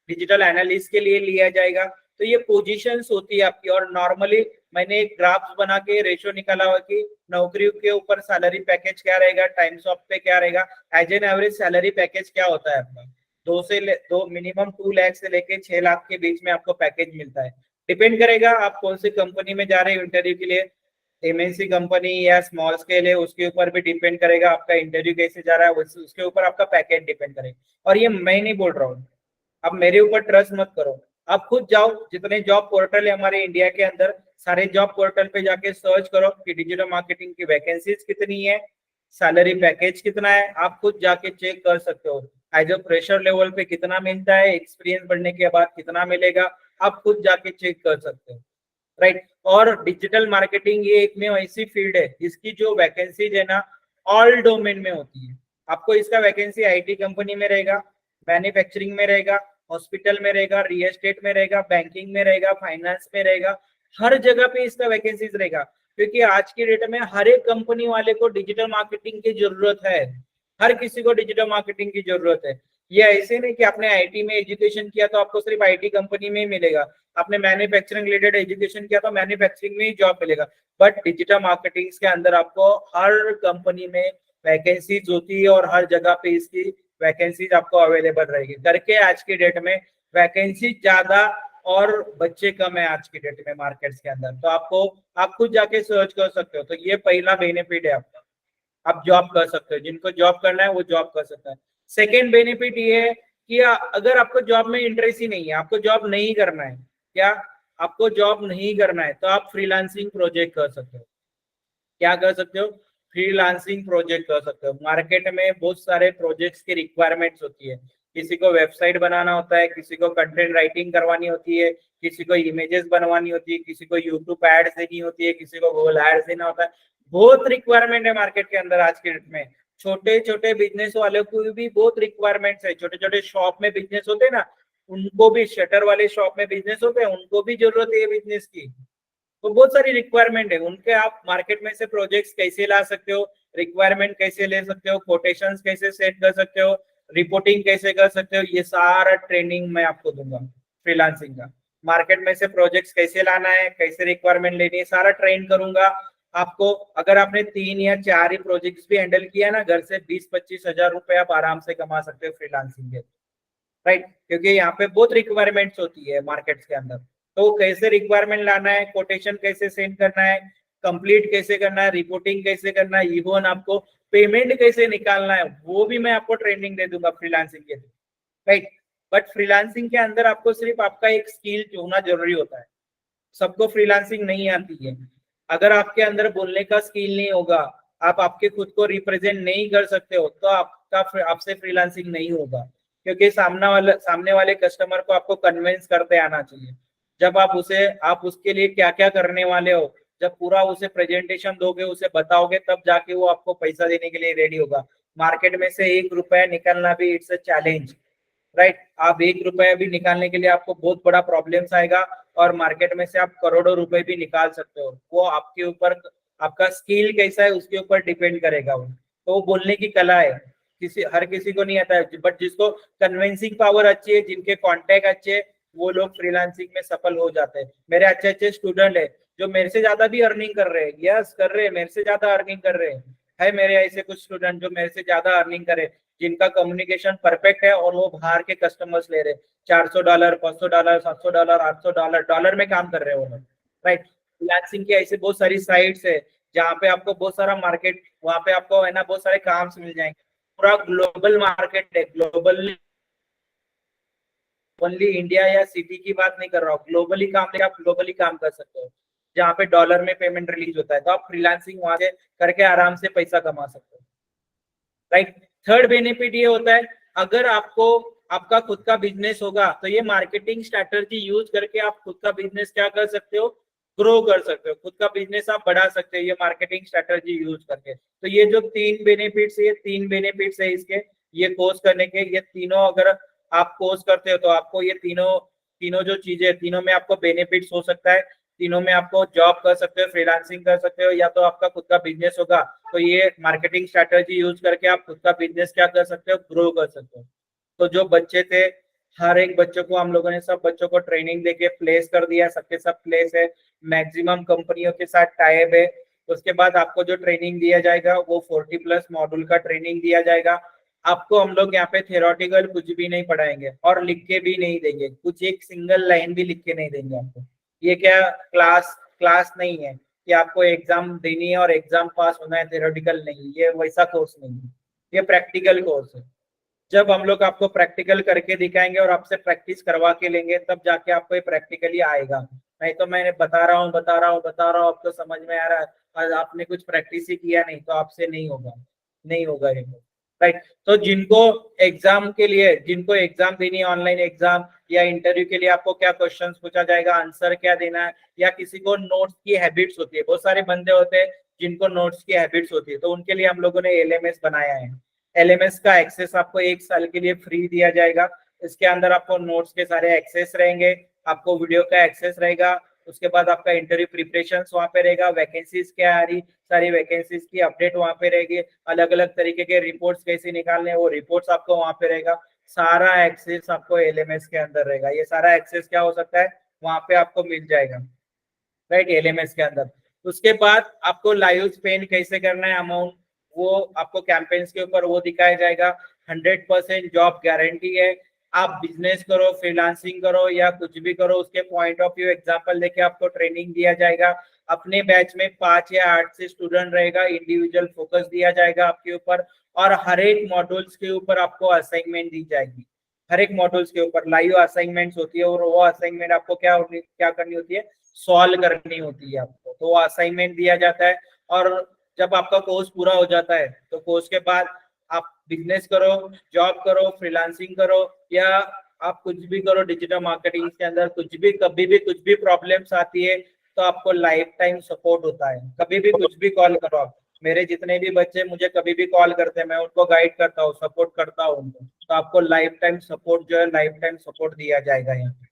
डिजिटल एनालिस्ट के लिए लिया जाएगा। तो ये पोजीशंस होती है आपकी। और नॉर्मली मैंने एक ग्राफ बना के रेशियो निकाला हुआ कि नौकरियों के ऊपर सैलरी पैकेज क्या रहेगा, टाइम्स ऑफ पे क्या रहेगा, as an average salary package क्या होता है आपका। 2 मिनिमम 2 लाख से लेके 6 लाख के बीच में आपको पैकेज मिलता है। डिपेंड करेगा आप कौन सी कंपनी में जा रहे हो इंटरव्यू के लिए, एमएनसी कंपनी या स्मॉल स्केल है, उसके ऊपर भी डिपेंड करेगा आपका इंटरव्यू कैसे जा रहा है, उसके ऊपर आपका पैकेज डिपेंड करेगा। और ये मैं नहीं बोल रहा हूँ, अब मेरे ऊपर ट्रस्ट मत करो, आप खुद जाओ, जितने जॉब पोर्टल है हमारे इंडिया के अंदर, सारे जॉब पोर्टल पे जाके सर्च करो कि डिजिटल मार्केटिंग की वैकेंसीज कितनी है, सैलरी पैकेज कितना है, आप खुद जाके चेक कर सकते हो। एज अ फ्रेशर लेवल पे कितना मिलता है, एक्सपीरियंस बढ़ने के बाद कितना मिलेगा, आप खुद जाके चेक कर सकते हो, राइट। और डिजिटल मार्केटिंग ये एक में ऐसी फील्ड है इसकी जो वैकेंसीज है ना ऑल डोमेन में होती है। आपको इसका वैकेंसी आईटी कंपनी में रहेगा, मैन्युफैक्चरिंग में रहेगा, हॉस्पिटल में रहेगा, रियल एस्टेट में रहेगा, बैंकिंग में रहेगा, फाइनेंस में रहेगा, हर जगह पे इसका वैकेंसीज रहेगा। क्योंकि आज की डेट में हर एक कंपनी वाले को डिजिटल मार्केटिंग की जरूरत है, हर किसी को डिजिटल मार्केटिंग की जरूरत है। ये ऐसे नहीं कि आपने आईटी में एजुकेशन किया तो आपको सिर्फ आईटी कंपनी में ही मिलेगा, आपने मैन्युफैक्चरिंग रिलेटेड एजुकेशन किया तो मैन्युफैक्चरिंग में ही जॉब मिलेगा, बट डिजिटल मार्केटिंग के अंदर आपको हर कंपनी में वैकेंसीज होती है और हर जगह पे इसकी वैकेंसीज आपको अवेलेबल रहेगी। करके आज की डेट में वैकेंसी ज्यादा और बच्चे कम है आज की डेट में मार्केट्स के अंदर, तो आप खुद जाके सर्च कर सकते हो। तो ये पहला बेनिफिट है आपका, आप जॉब कर सकते हो, जिनको जॉब करना है वो जॉब कर सकता है। सेकेंड बेनिफिट ये है कि अगर आपको जॉब में इंटरेस्ट ही नहीं है, आपको जॉब नहीं करना है, क्या आपको जॉब नहीं करना है, तो आप फ्रीलांसिंग प्रोजेक्ट कर सकते हो। क्या कर सकते हो, फ्रीलांसिंग प्रोजेक्ट कर सकते हो। मार्केट में बहुत सारे प्रोजेक्ट्स की रिक्वायरमेंट्स होती है, किसी को वेबसाइट बनाना होता है, किसी को कंटेंट राइटिंग करवानी होती है, किसी को इमेजेस बनवानी होती है, किसी को यूट्यूब एड्स देनी होती है, किसी को गूगल एड्स देना होता है। बहुत रिक्वायरमेंट है मार्केट के अंदर आज के डेट में। छोटे छोटे बिजनेस वालों को भी बहुत रिक्वायरमेंट्स है, छोटे छोटे शॉप में बिजनेस होते हैं ना, उनको भी, शटर वाले शॉप में बिजनेस होते हैं, उनको भी जरूरत है बिजनेस की। तो बहुत सारी रिक्वायरमेंट है उनके, आप मार्केट में से प्रोजेक्ट्स कैसे ला सकते हो, रिक्वायरमेंट कैसे ले सकते हो, कोटेशंस कैसे सेट कर सकते हो, रिपोर्टिंग कैसे कर सकते हो, ये सारा ट्रेनिंग मैं आपको दूंगा फ्रीलांसिंग का। मार्केट में से प्रोजेक्ट्स कैसे लाना है, कैसे रिक्वायरमेंट लेनी है, सारा ट्रेन करूंगा आपको। अगर आपने 3 या 4 ही प्रोजेक्ट्स भी हैंडल किया ना, घर से 20-25 हजार रुपए आप आराम से कमा सकते हो फ्रीलांसिंग के, राइट। क्योंकि यहाँ पे बहुत रिक्वायरमेंट्स होती है मार्केट्स के अंदर, तो कैसे रिक्वायरमेंट लाना है, कोटेशन कैसे सेंड करना है, कंप्लीट कैसे करना है, रिपोर्टिंग कैसे करना है, इवन आपको पेमेंट कैसे निकालना है, वो भी मैं आपको ट्रेनिंग दे दूंगा फ्रीलांसिंग के, राइट। बट फ्रीलांसिंग के अंदर आपको सिर्फ आपका एक स्किल होना जरूरी होता है। सबको फ्रीलांसिंग नहीं आती है। अगर आपके अंदर बोलने का स्किल नहीं होगा, आप आपके खुद को रिप्रेजेंट नहीं कर सकते हो, तो आपसे फ्रीलांसिंग नहीं होगा। क्योंकि सामने वाले कस्टमर को आपको कन्विंस करते आना चाहिए। जब आप उसके लिए क्या क्या करने वाले हो, जब पूरा उसे प्रेजेंटेशन दोगे, उसे बताओगे, तब जाके वो आपको पैसा देने के लिए रेडी होगा। मार्केट में से 1 रुपया निकालना भी इट्स अ चैलेंज, राइट। आप 1 रुपया भी निकालने के लिए आपको बहुत बड़ा प्रॉब्लम्स आएगा, और मार्केट में से आप करोड़ों रुपए भी निकाल सकते हो। वो आपके ऊपर, आपका स्किल कैसा है उसके ऊपर डिपेंड करेगा। वो तो वो बोलने की कला है, हर किसी को नहीं आता है, बट जिसको कन्विंसिंग पावर अच्छी है, जिनके कॉन्टेक्ट अच्छे है, वो लोग फ्रीलांसिंग में सफल हो जाते हैं। मेरे अच्छे अच्छे स्टूडेंट है जो मेरे से ज्यादा भी अर्निंग कर रहे हैं, यस कर रहे हैं, मेरे से ज्यादा अर्निंग कर रहे हैं। है मेरे ऐसे कुछ स्टूडेंट जो मेरे से ज्यादा अर्निंग करे, जिनका कम्युनिकेशन परफेक्ट है, और वो बाहर के कस्टमर्स ले रहे, $400, $500, $700, $800, डॉलर में काम कर रहे हैं वो लोग, राइट। फ्रीलांसिंग की ऐसे बहुत सारी साइट्स है जहाँ पे आपको बहुत सारा मार्केट, वहाँ पे आपको है ना बहुत सारे काम मिल जाएंगे। पूरा ग्लोबल मार्केट है, ग्लोबल, ओनली इंडिया या सिटी की बात नहीं कर रहा हूँ, ग्लोबली काम लेके आप ग्लोबली काम कर सकते हो, जहाँ पे डॉलर में पेमेंट रिलीज होता है। तो आप फ्रीलांसिंग वहां से करके आराम से पैसा कमा सकते हो, राइट। थर्ड बेनिफिट ये होता है, अगर आपको आपका खुद का बिजनेस होगा तो ये मार्केटिंग स्ट्रैटेजी यूज करके आप खुद का बिजनेस क्या कर सकते हो, ग्रो कर सकते हो, खुद का बिजनेस आप बढ़ा सकते हो ये मार्केटिंग स्ट्रैटेजी यूज करके। तो ये जो 3 बेनिफिट्स है, ये 3 बेनिफिट्स है इसके, ये कोर्स करने के, ये तीनों अगर आप कोर्स करते हो तो आपको ये तीनों तीनों जो चीजें, तीनों में आपको बेनिफिट्स हो सकता है, तीनों में आपको जॉब कर सकते हो, फ्रीलांसिंग कर सकते हो, या तो आपका खुद का बिजनेस होगा तो ये मार्केटिंग स्ट्रैटेजी यूज करके आप खुद का बिजनेस क्या कर सकते हो, ग्रो कर सकते हो। तो जो बच्चे थे, हर एक बच्चों को हम लोगों ने, सब बच्चों को ट्रेनिंग देके प्लेस कर दिया, सबके सब प्लेस है, मैक्सिमम कंपनियों के साथ टाइप है। उसके बाद आपको जो ट्रेनिंग दिया जाएगा वो 40+ मॉड्यूल का ट्रेनिंग दिया जाएगा। आपको हम लोग यहाँ पे थेरोटिकल कुछ भी नहीं पढ़ाएंगे, और लिख के भी नहीं देंगे, कुछ एक सिंगल लाइन भी लिख के नहीं देंगे आपको। ये क्या क्लास क्लास नहीं है कि आपको एग्जाम देनी है और एग्जाम पास होना है, थेरोटिकल नहीं, ये वैसा कोर्स नहीं है, ये प्रैक्टिकल कोर्स है। जब हम लोग आपको प्रैक्टिकल करके दिखाएंगे और आपसे प्रैक्टिस करवा के लेंगे, तब जाके आपको ये प्रैक्टिकली आएगा। नहीं तो मैंने बता रहा हूँ आपको समझ में आ रहा है, और आपने कुछ प्रैक्टिस ही किया नहीं, तो आपसे नहीं होगा, नहीं होगा ये, राइट। तो जिनको एग्जाम देनी है, ऑनलाइन एग्जाम या इंटरव्यू के लिए आपको क्या क्वेश्चंस पूछा जाएगा, आंसर क्या देना है, या किसी को नोट्स की हैबिट्स होती है, बहुत सारे बंदे होते हैं जिनको नोट्स की हैबिट्स होती है, तो उनके लिए हम लोगों ने एलएमएस बनाया है। एलएमएस का एक्सेस आपको 1 साल के लिए फ्री दिया जाएगा। इसके अंदर आपको नोट्स के सारे एक्सेस रहेंगे, आपको वीडियो का एक्सेस रहेगा, उसके बाद आपका इंटरव्यू प्रिपरेशन वहाँ पे रहेगा, वैकेंसीज क्या आ रही, सारी वैकेंसीज की अपडेट वहाँ पे रहेगी, अलग अलग तरीके के रिपोर्ट्स कैसे निकालने, वो रिपोर्ट्स आपको वहाँ पे रहेगा, सारा एक्सेस आपको एलएमएस के अंदर रहेगा। ये सारा एक्सेस क्या हो सकता है, वहाँ पे आपको मिल जाएगा, राइट, एलएमएस के अंदर। उसके बाद आपको लाइव स्पेंड कैसे करना है अमाउंट, वो आपको कैंपेन्स के ऊपर वो दिखाया जाएगा। 100% जॉब गारंटी है। आप बिजनेस करो, फ्रीलांसिंग करो या कुछ भी करो, उसके पॉइंट ऑफ व्यू एग्जांपल लेके आपको ट्रेनिंग दिया जाएगा। अपने बैच में 5 या 8 से स्टूडेंट रहेगा, इंडिविजुअल फोकस दिया जाएगा आपके ऊपर, और हर एक मॉड्यूल्स के ऊपर आपको असाइनमेंट दी जाएगी। हर एक मॉड्यूल्स के ऊपर लाइव असाइनमेंट्स होती है, और वो असाइनमेंट आपको क्या करनी होती है, सॉल्व करनी होती है आपको। तो वो असाइनमेंट दिया जाता है, और जब आपका कोर्स पूरा हो जाता है तो कोर्स के बाद आप बिजनेस करो, जॉब करो, फ्रीलांसिंग करो, या आप कुछ भी करो डिजिटल मार्केटिंग के अंदर, कुछ भी कभी भी कुछ भी प्रॉब्लम्स आती है तो आपको लाइफ टाइम सपोर्ट होता है। कभी भी कुछ भी कॉल करो आप, मेरे जितने भी बच्चे मुझे कभी भी कॉल करते हैं, मैं उनको गाइड करता हूँ, सपोर्ट करता हूँ उनको। तो आपको लाइफ टाइम सपोर्ट जो है, लाइफ टाइम सपोर्ट दिया जाएगा यहाँ पे।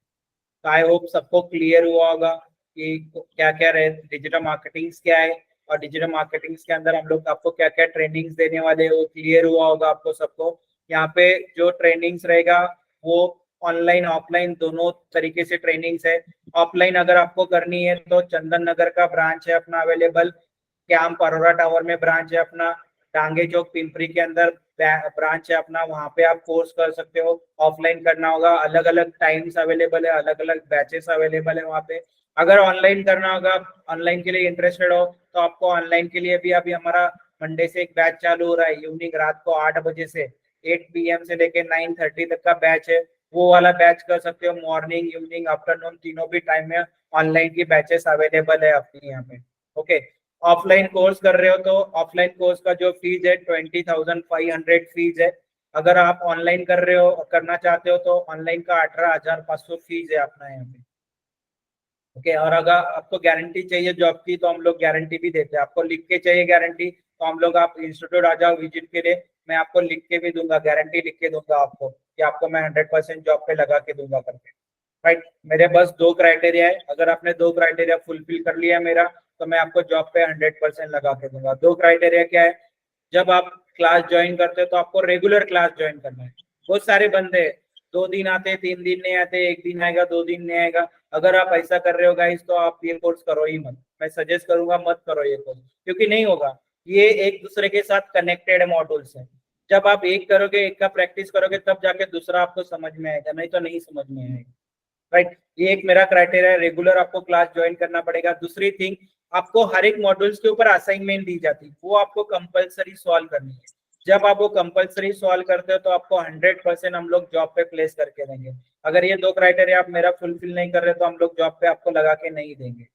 तो आई होप सबको क्लियर हुआ होगा कि क्या क्या रहे, डिजिटल मार्केटिंग क्या है, और डिजिटल मार्केटिंग के अंदर हम लोग आपको क्या क्या ट्रेनिंग्स देने वाले हैं, वो क्लियर हुआ होगा आपको सबको। यहाँ पे जो ट्रेनिंग्स रहेगा वो ऑनलाइन ऑफलाइन दोनों तरीके से ट्रेनिंग्स है। ऑफलाइन अगर आपको करनी है तो चंदन नगर का ब्रांच है अपना अवेलेबल, कैंप अरोरा टावर में ब्रांच है अपना, डांगे चौक पिंपरी के अंदर ब्रांच है अपना, वहां पे आप कोर्स कर सकते हो। ऑफलाइन करना होगा, अलग अलग टाइम्स अवेलेबल है, अलग अलग बैचेस अवेलेबल है वहाँ पे। अगर ऑनलाइन करना होगा, ऑनलाइन के लिए इंटरेस्टेड हो, तो आपको ऑनलाइन के लिए भी अभी हमारा मंडे से एक बैच चालू हो रहा है, इवनिंग रात को 8 बजे से 8 PM से लेके 9:30 तक का बैच है। वो वाला बैच कर सकते हो, मॉर्निंग इवनिंग आफ्टरनून तीनों भी टाइम में ऑनलाइन की बैचेस अवेलेबल है अपनी यहाँ पे। ओके, ऑफलाइन कोर्स कर रहे हो तो ऑफलाइन कोर्स का जो फीस है 20,500 फीस है। अगर आप ऑनलाइन कर रहे हो, करना चाहते हो, तो ऑनलाइन का 18,500 फीस है अपना यहाँ पे। ओके, और अगर आपको गारंटी चाहिए जॉब की तो हम लोग गारंटी भी देते हैं। आपको लिख के चाहिए गारंटी तो हम लोग, आप इंस्टीट्यूट आ जाओ विजिट के लिए, मैं आपको लिख के भी दूंगा, गारंटी लिख के दूंगा आपको कि आपको मैं 100% जॉब पे लगा के दूंगा करके, राइट। मेरे बस 2 क्राइटेरिया है, अगर आपने 2 क्राइटेरिया फुलफिल कर लिया मेरा, तो मैं आपको जॉब पे 100% लगा के दूंगा। 2 क्राइटेरिया क्या है? जब आप क्लास ज्वाइन करते हो तो आपको रेगुलर क्लास ज्वाइन करना है। बहुत सारे बंदे 2 दिन आते, 3 दिन नहीं आते, 1 दिन आएगा, 2 दिन नहीं आएगा। अगर आप ऐसा कर रहे हो गाइस, तो आप ये कोर्स करो ही मत। मैं सजेस्ट करूंगा मत करो ये कोर्स, क्योंकि नहीं होगा। ये एक दूसरे के साथ कनेक्टेड मॉड्यूल्स है। जब आप एक करोगे, एक का प्रैक्टिस करोगे, तब जाके दूसरा आपको समझ में आएगा, नहीं तो नहीं समझ में आएगा, राइट। ये एक मेरा क्राइटेरिया है, रेगुलर आपको क्लास ज्वाइन करना पड़ेगा। दूसरी थिंग, आपको हर एक मॉड्यूल्स के ऊपर असाइनमेंट दी जाती है, वो आपको कंपलसरी सॉल्व करनी है। जब आप वो कंपलसरी सॉल्व करते हो तो आपको 100% हम लोग जॉब पे प्लेस करके देंगे। अगर ये 2 क्राइटेरिया आप मेरा फुलफिल नहीं कर रहे तो हम लोग जॉब पे आपको लगा के नहीं देंगे,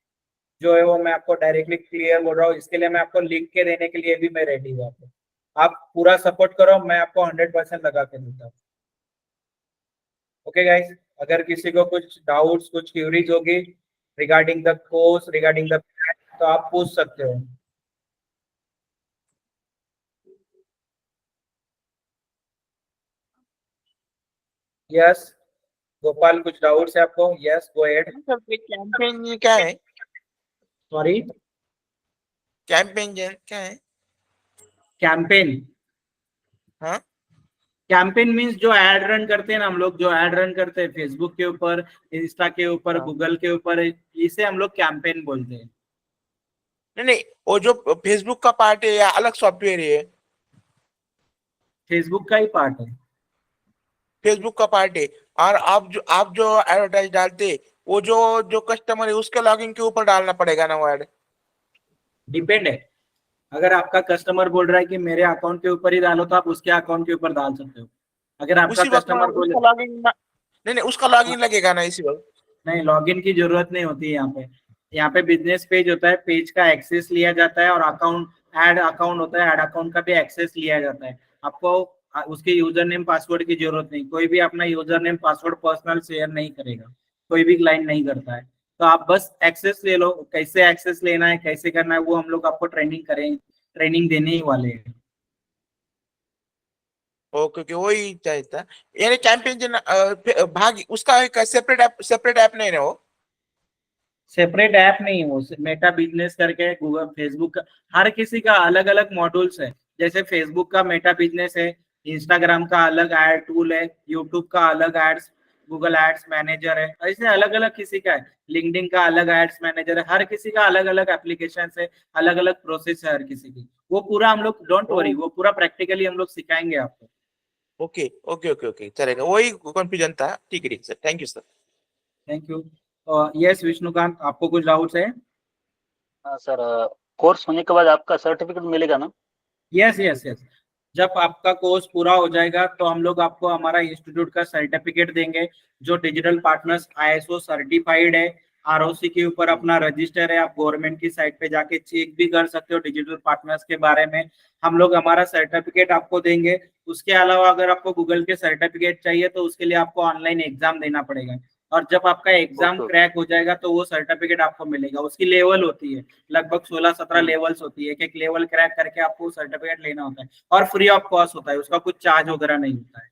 जो है वो मैं आपको डायरेक्टली क्लियर बोल रहा हूँ। इसके लिए मैं आपको लिख के देने के लिए भी मैं रेडी हूँ। आपको आप पूरा सपोर्ट करो, मैं आपको 100% लगा के दूंगा। ओके गाइस, अगर किसी को कुछ डाउट्स, कुछ क्यूरीज होगी regarding the course, regarding the, तो आप पूछ सकते हो। यस गोपाल, कुछ डाउट्स है आपको? Yes go ahead. Sir campaign क्या है? सॉरी, कैंपेन क्या है? कैंपेन? हाँ, कैंपेन मींस जो एड रन करते हैं ना हम लोग, जो एड रन करते हैं फेसबुक के ऊपर, इंस्टा के ऊपर, हाँ। गूगल के ऊपर, इसे हम लोग कैंपेन बोलते हैं। नहीं, वो जो फेसबुक का पार्ट है या अलग सॉफ्टवेयर है? फेसबुक का ही पार्ट है। फेसबुक का पार्ट है। और आप जो एडवर्टाइज डालते, वो जो कस्टमर है उसके लॉगिन के ऊपर डालना पड़ेगा ना वो ऐड? डिपेंड है, अगर आपका कस्टमर बोल रहा है कि मेरे अकाउंट के ऊपर ही डालो, तो आप उसके अकाउंट के ऊपर डाल सकते हो। अगर आपका उसी वक्त कस्टमर बोले, उसका लॉगिन नहीं, उसका लॉगिन लगेगा ना इसी वक्त? नहीं लॉगिन की जरूरत नहीं होती है यहाँ पे। यहाँ पे बिजनेस पेज होता है, पेज का एक्सेस लिया जाता है, और अकाउंट, ऐड अकाउंट होता है, ऐड अकाउंट का भी एक्सेस लिया जाता है। आपको उसके यूजर नेम पासवर्ड की जरूरत नहीं, कोई भी अपना user name password personal share नहीं करेगा, कोई भी क्लाइंट नहीं करता है। तो आप बस एक्सेस ले लो, कैसे एक्सेस लेना है, कैसे करना है, वो हम लोग आपको ट्रेनिंग देने ही वाले हैं। ओके ओके, वही चाहिए था। यानी कैंपेन जो भाग उसका एक सेपरेट ऐप नहीं है वो? सेपरेट ऐप नहीं है वो, मेटा बिजनेस करके गूगल, फेसबुक का, हर किसी का अलग अलग मॉड्यूल्स है। जैसे फेसबुक का मेटा बिजनेस है, इंस्टाग्राम का अलग एड टूल है, यूट्यूब का अलग एड्स, गूगल एड्स मैनेजर है, ऐसे अलग अलग किसी का है। लिंक्डइन का अलग एड्स मैनेजर है, हर किसी का अलग अलग एप्लीकेशन है, अलग अलग प्रोसेस है हर किसी की। वो पूरा हम लोग, डोंट वरी, वो पूरा प्रैक्टिकली हम लोग सिखाएंगे आपको। ओके ओके ओके ओके, चलेगा। वही कंफ्यूजन था। ठीक है sir, thank you sir. Thank you. Yes Vishnukant, आपको कुछ डाउट्स है? हाँ सर, कोर्स होने के बाद आपका सर्टिफिकेट मिलेगा ना? यस यस यस, जब आपका कोर्स पूरा हो जाएगा तो हम लोग आपको हमारा इंस्टीट्यूट का सर्टिफिकेट देंगे, जो डिजिटल पार्टनर्स ISO सर्टिफाइड है, ROC के ऊपर अपना रजिस्टर है। आप गवर्नमेंट की साइट पे जाके चेक भी कर सकते हो डिजिटल पार्टनर्स के बारे में। हम लोग हमारा सर्टिफिकेट आपको देंगे। उसके अलावा अगर आपको गूगल के सर्टिफिकेट चाहिए तो उसके लिए आपको ऑनलाइन एग्जाम देना पड़ेगा, और जब आपका एग्जाम ओके। क्रैक हो जाएगा तो वो सर्टिफिकेट आपको मिलेगा। उसकी लेवल होती है, लगभग 16-17 लेवल्स होती है, एक एक लेवल क्रैक करके आपको सर्टिफिकेट लेना होता है, और फ्री ऑफ कॉस्ट होता है, उसका कुछ चार्ज वगैरह नहीं होता है।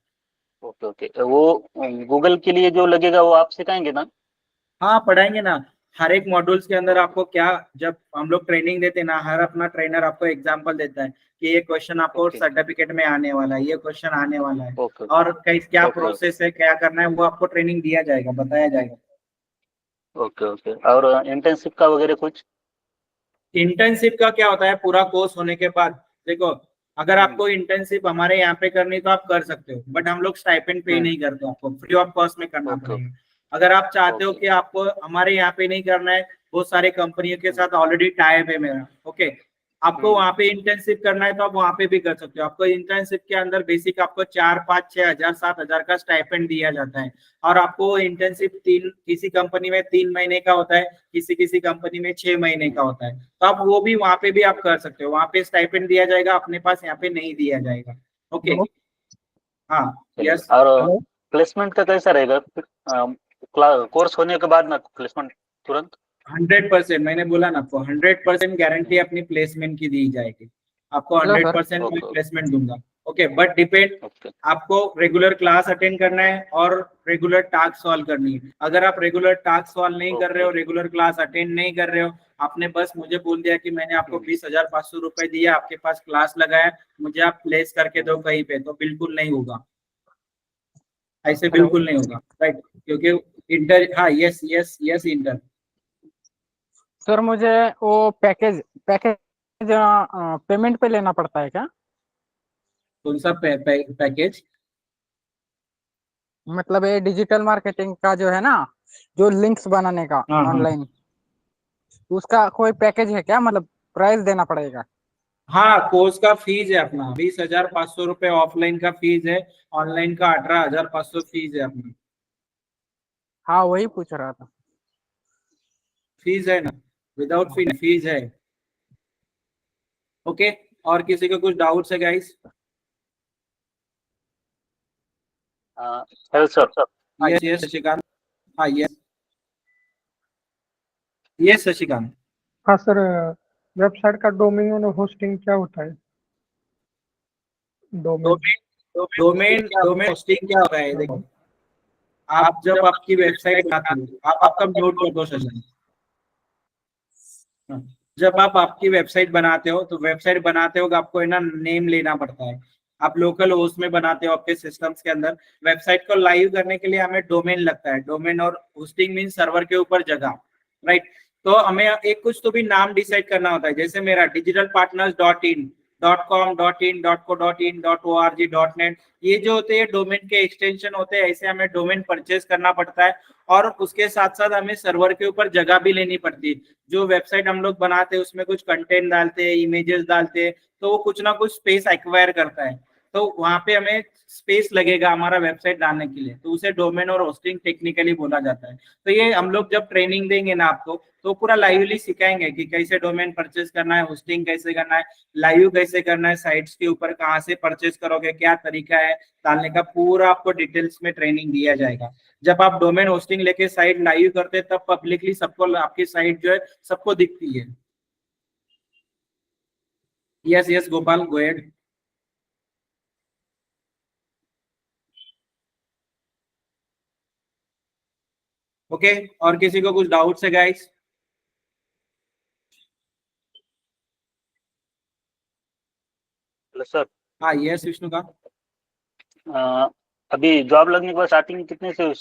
ओके ओके, वो गूगल के लिए जो लगेगा वो आप सिखाएंगे ना? हाँ पढ़ाएंगे ना, हर एक मॉड्यूल्स के अंदर आपको क्या, जब हम लोग ट्रेनिंग देते हैं ना, हर अपना ट्रेनर आपको एग्जांपल देता है कि ये क्वेश्चन आपको ओके सर्टिफिकेट में आने वाला है, ये क्वेश्चन आने वाला है, ओके और क्या ओके प्रोसेस है, क्या करना है, वो आपको ट्रेनिंग दिया जाएगा, बताया जाएगा। Okay okay. और इंटर्नशिप का वगैरह कुछ? इंटर्नशिप का क्या होता है, पूरा कोर्स होने के बाद, देखो अगर आपको इंटर्नशिप हमारे यहाँ पे करनी तो आप कर सकते हो, बट हम लोग स्टाइपेंड पे नहीं करते, आपको फ्री ऑफ कॉस्ट में करना ओके पड़ेगा। अगर आप चाहते हो ओके कि आपको हमारे यहाँ पे नहीं करना है, बहुत सारे कंपनियों के साथ ऑलरेडी टाइप है मेरा, ओके, आपको वहाँ पे इंटर्नशिप करना है तो आप वहाँ पे भी कर सकते हो। आपको इंटर्नशिप के अंदर बेसिक आपको 4-5-6 हजार 7 हजार का स्टाइपेंड दिया जाता है, और आपको इंटर्नशिप किसी कंपनी में 3 महीने का होता है, किसी कंपनी में 6 महीने का होता है, तो आप वो भी वहाँ पे भी आप कर सकते हो। वहाँ पे स्टाइपेंड दिया जाएगा, अपने पास यहाँ पे नहीं दिया जाएगा। ओके, हाँ यस। और प्लेसमेंट का कैसा रहेगा फिर? कोर्स होने के बाद ना प्लेसमेंट तुरंत? 100%, मैंने बोला ना आपको, 100% गारंटी अपनी प्लेसमेंट की दी जाएगी। आपको हेलो सर। 100% मैं ओके प्लेसमेंट दूंगा। ओके, बट डिपेंड, ओके आपको रेगुलर क्लास अटेंड करना है और रेगुलर टास्क सॉल्व करनी है। अगर आप रेगुलर टास्क सॉल्व नहीं कर रहे हो, रेगुलर क्लास अटेंड नहीं कर रहे हो, आपने बस मुझे बोल दिया कि मैंने आपको 20,500 रुपए दिए, आपके पास क्लास लगाया, मुझे आप प्लेस करके दो कहीं पे, तो बिल्कुल नहीं होगा, ऐसे हेलो। बिल्कुल नहीं होगा, राइट? क्योंकि इंटर, हाँ, yes yes yes, inter. Sir मुझे वो पैकेज पैकेज पेमेंट पे लेना पड़ता है क्या? कौन सा पैकेज? मतलब ये डिजिटल मार्केटिंग का जो है ना, जो लिंक्स बनाने का हाँ, हाँ। ऑनलाइन, उसका कोई पैकेज है क्या? मतलब प्राइस देना पड़ेगा? हाँ, कोर्स का फीस है अपना 20,500 रुपए, ऑफलाइन का फीस है, ऑनलाइन का 18,500 फीस है अपना। हाँ वही पूछ रहा था। फीस है ना, विदाउट फीस है। ओके, और किसी को कुछ डाउट्स है guys? Hello sir. Yes yes Shashikant, हाँ यस यस शशिकांत। हाँ सर, वेबसाइट का डोमेन और होस्टिंग क्या होता है? डोमेन। डोमेन डोमेन होस्टिंग क्या होता है? देखो, आप जब आपकी वेबसाइट बनाते हो, आप आपका म्यूट कर दो सेशन। जब आप आपकी वेबसाइट बनाते हो, तो वेबसाइट बनाते हो आपको है ना नेम लेना पड़ता है। आप लोकल होस्ट में बनाते हो आपके सिस्टम्स के अंदर, वेबसाइट को लाइव करने के लिए हमें डोमेन लगता है। डोमेन और होस्टिंग मीन सर्वर के ऊपर जगह, राइट? तो हमें एक कुछ तो भी नाम डिसाइड करना होता है, जैसे मेरा digitalpartners.in, .com, .in, .co, .in, .org, .net, ये जो होते हैं डोमेन के एक्सटेंशन होते हैं। ऐसे हमें डोमेन परचेज करना पड़ता है, और उसके साथ साथ हमें सर्वर के ऊपर जगह भी लेनी पड़ती है। जो वेबसाइट हम लोग बनाते हैं उसमें कुछ कंटेंट डालते हैं, इमेजेस डालते हैं, तो वो कुछ ना कुछ स्पेस एक्वायर करता है, तो वहां पे हमें स्पेस लगेगा हमारा वेबसाइट डालने के लिए, तो उसे डोमेन और होस्टिंग टेक्निकली बोला जाता है। तो ये हम लोग जब ट्रेनिंग देंगे ना आपको, तो पूरा लाइवली सिखाएंगे कि कैसे डोमेन परचेज करना है, होस्टिंग कैसे करना है, लाइव कैसे करना है, साइट्स के ऊपर कहाँ से परचेज करोगे, क्या तरीका है डालने का, पूरा आपको डिटेल्स में ट्रेनिंग दिया जाएगा। जब आप डोमेन होस्टिंग लेके साइट लाइव करते हैं, तब पब्लिकली सबको आपकी साइट जो है सबको दिखती है। Yes yes Gopal, go ahead. Okay, और किसी को कुछ डाउट्स है गाइस? Hello sir. हाँ यस विष्णु का। अभी जॉब लगने के बाद स्टार्टिंग कितने से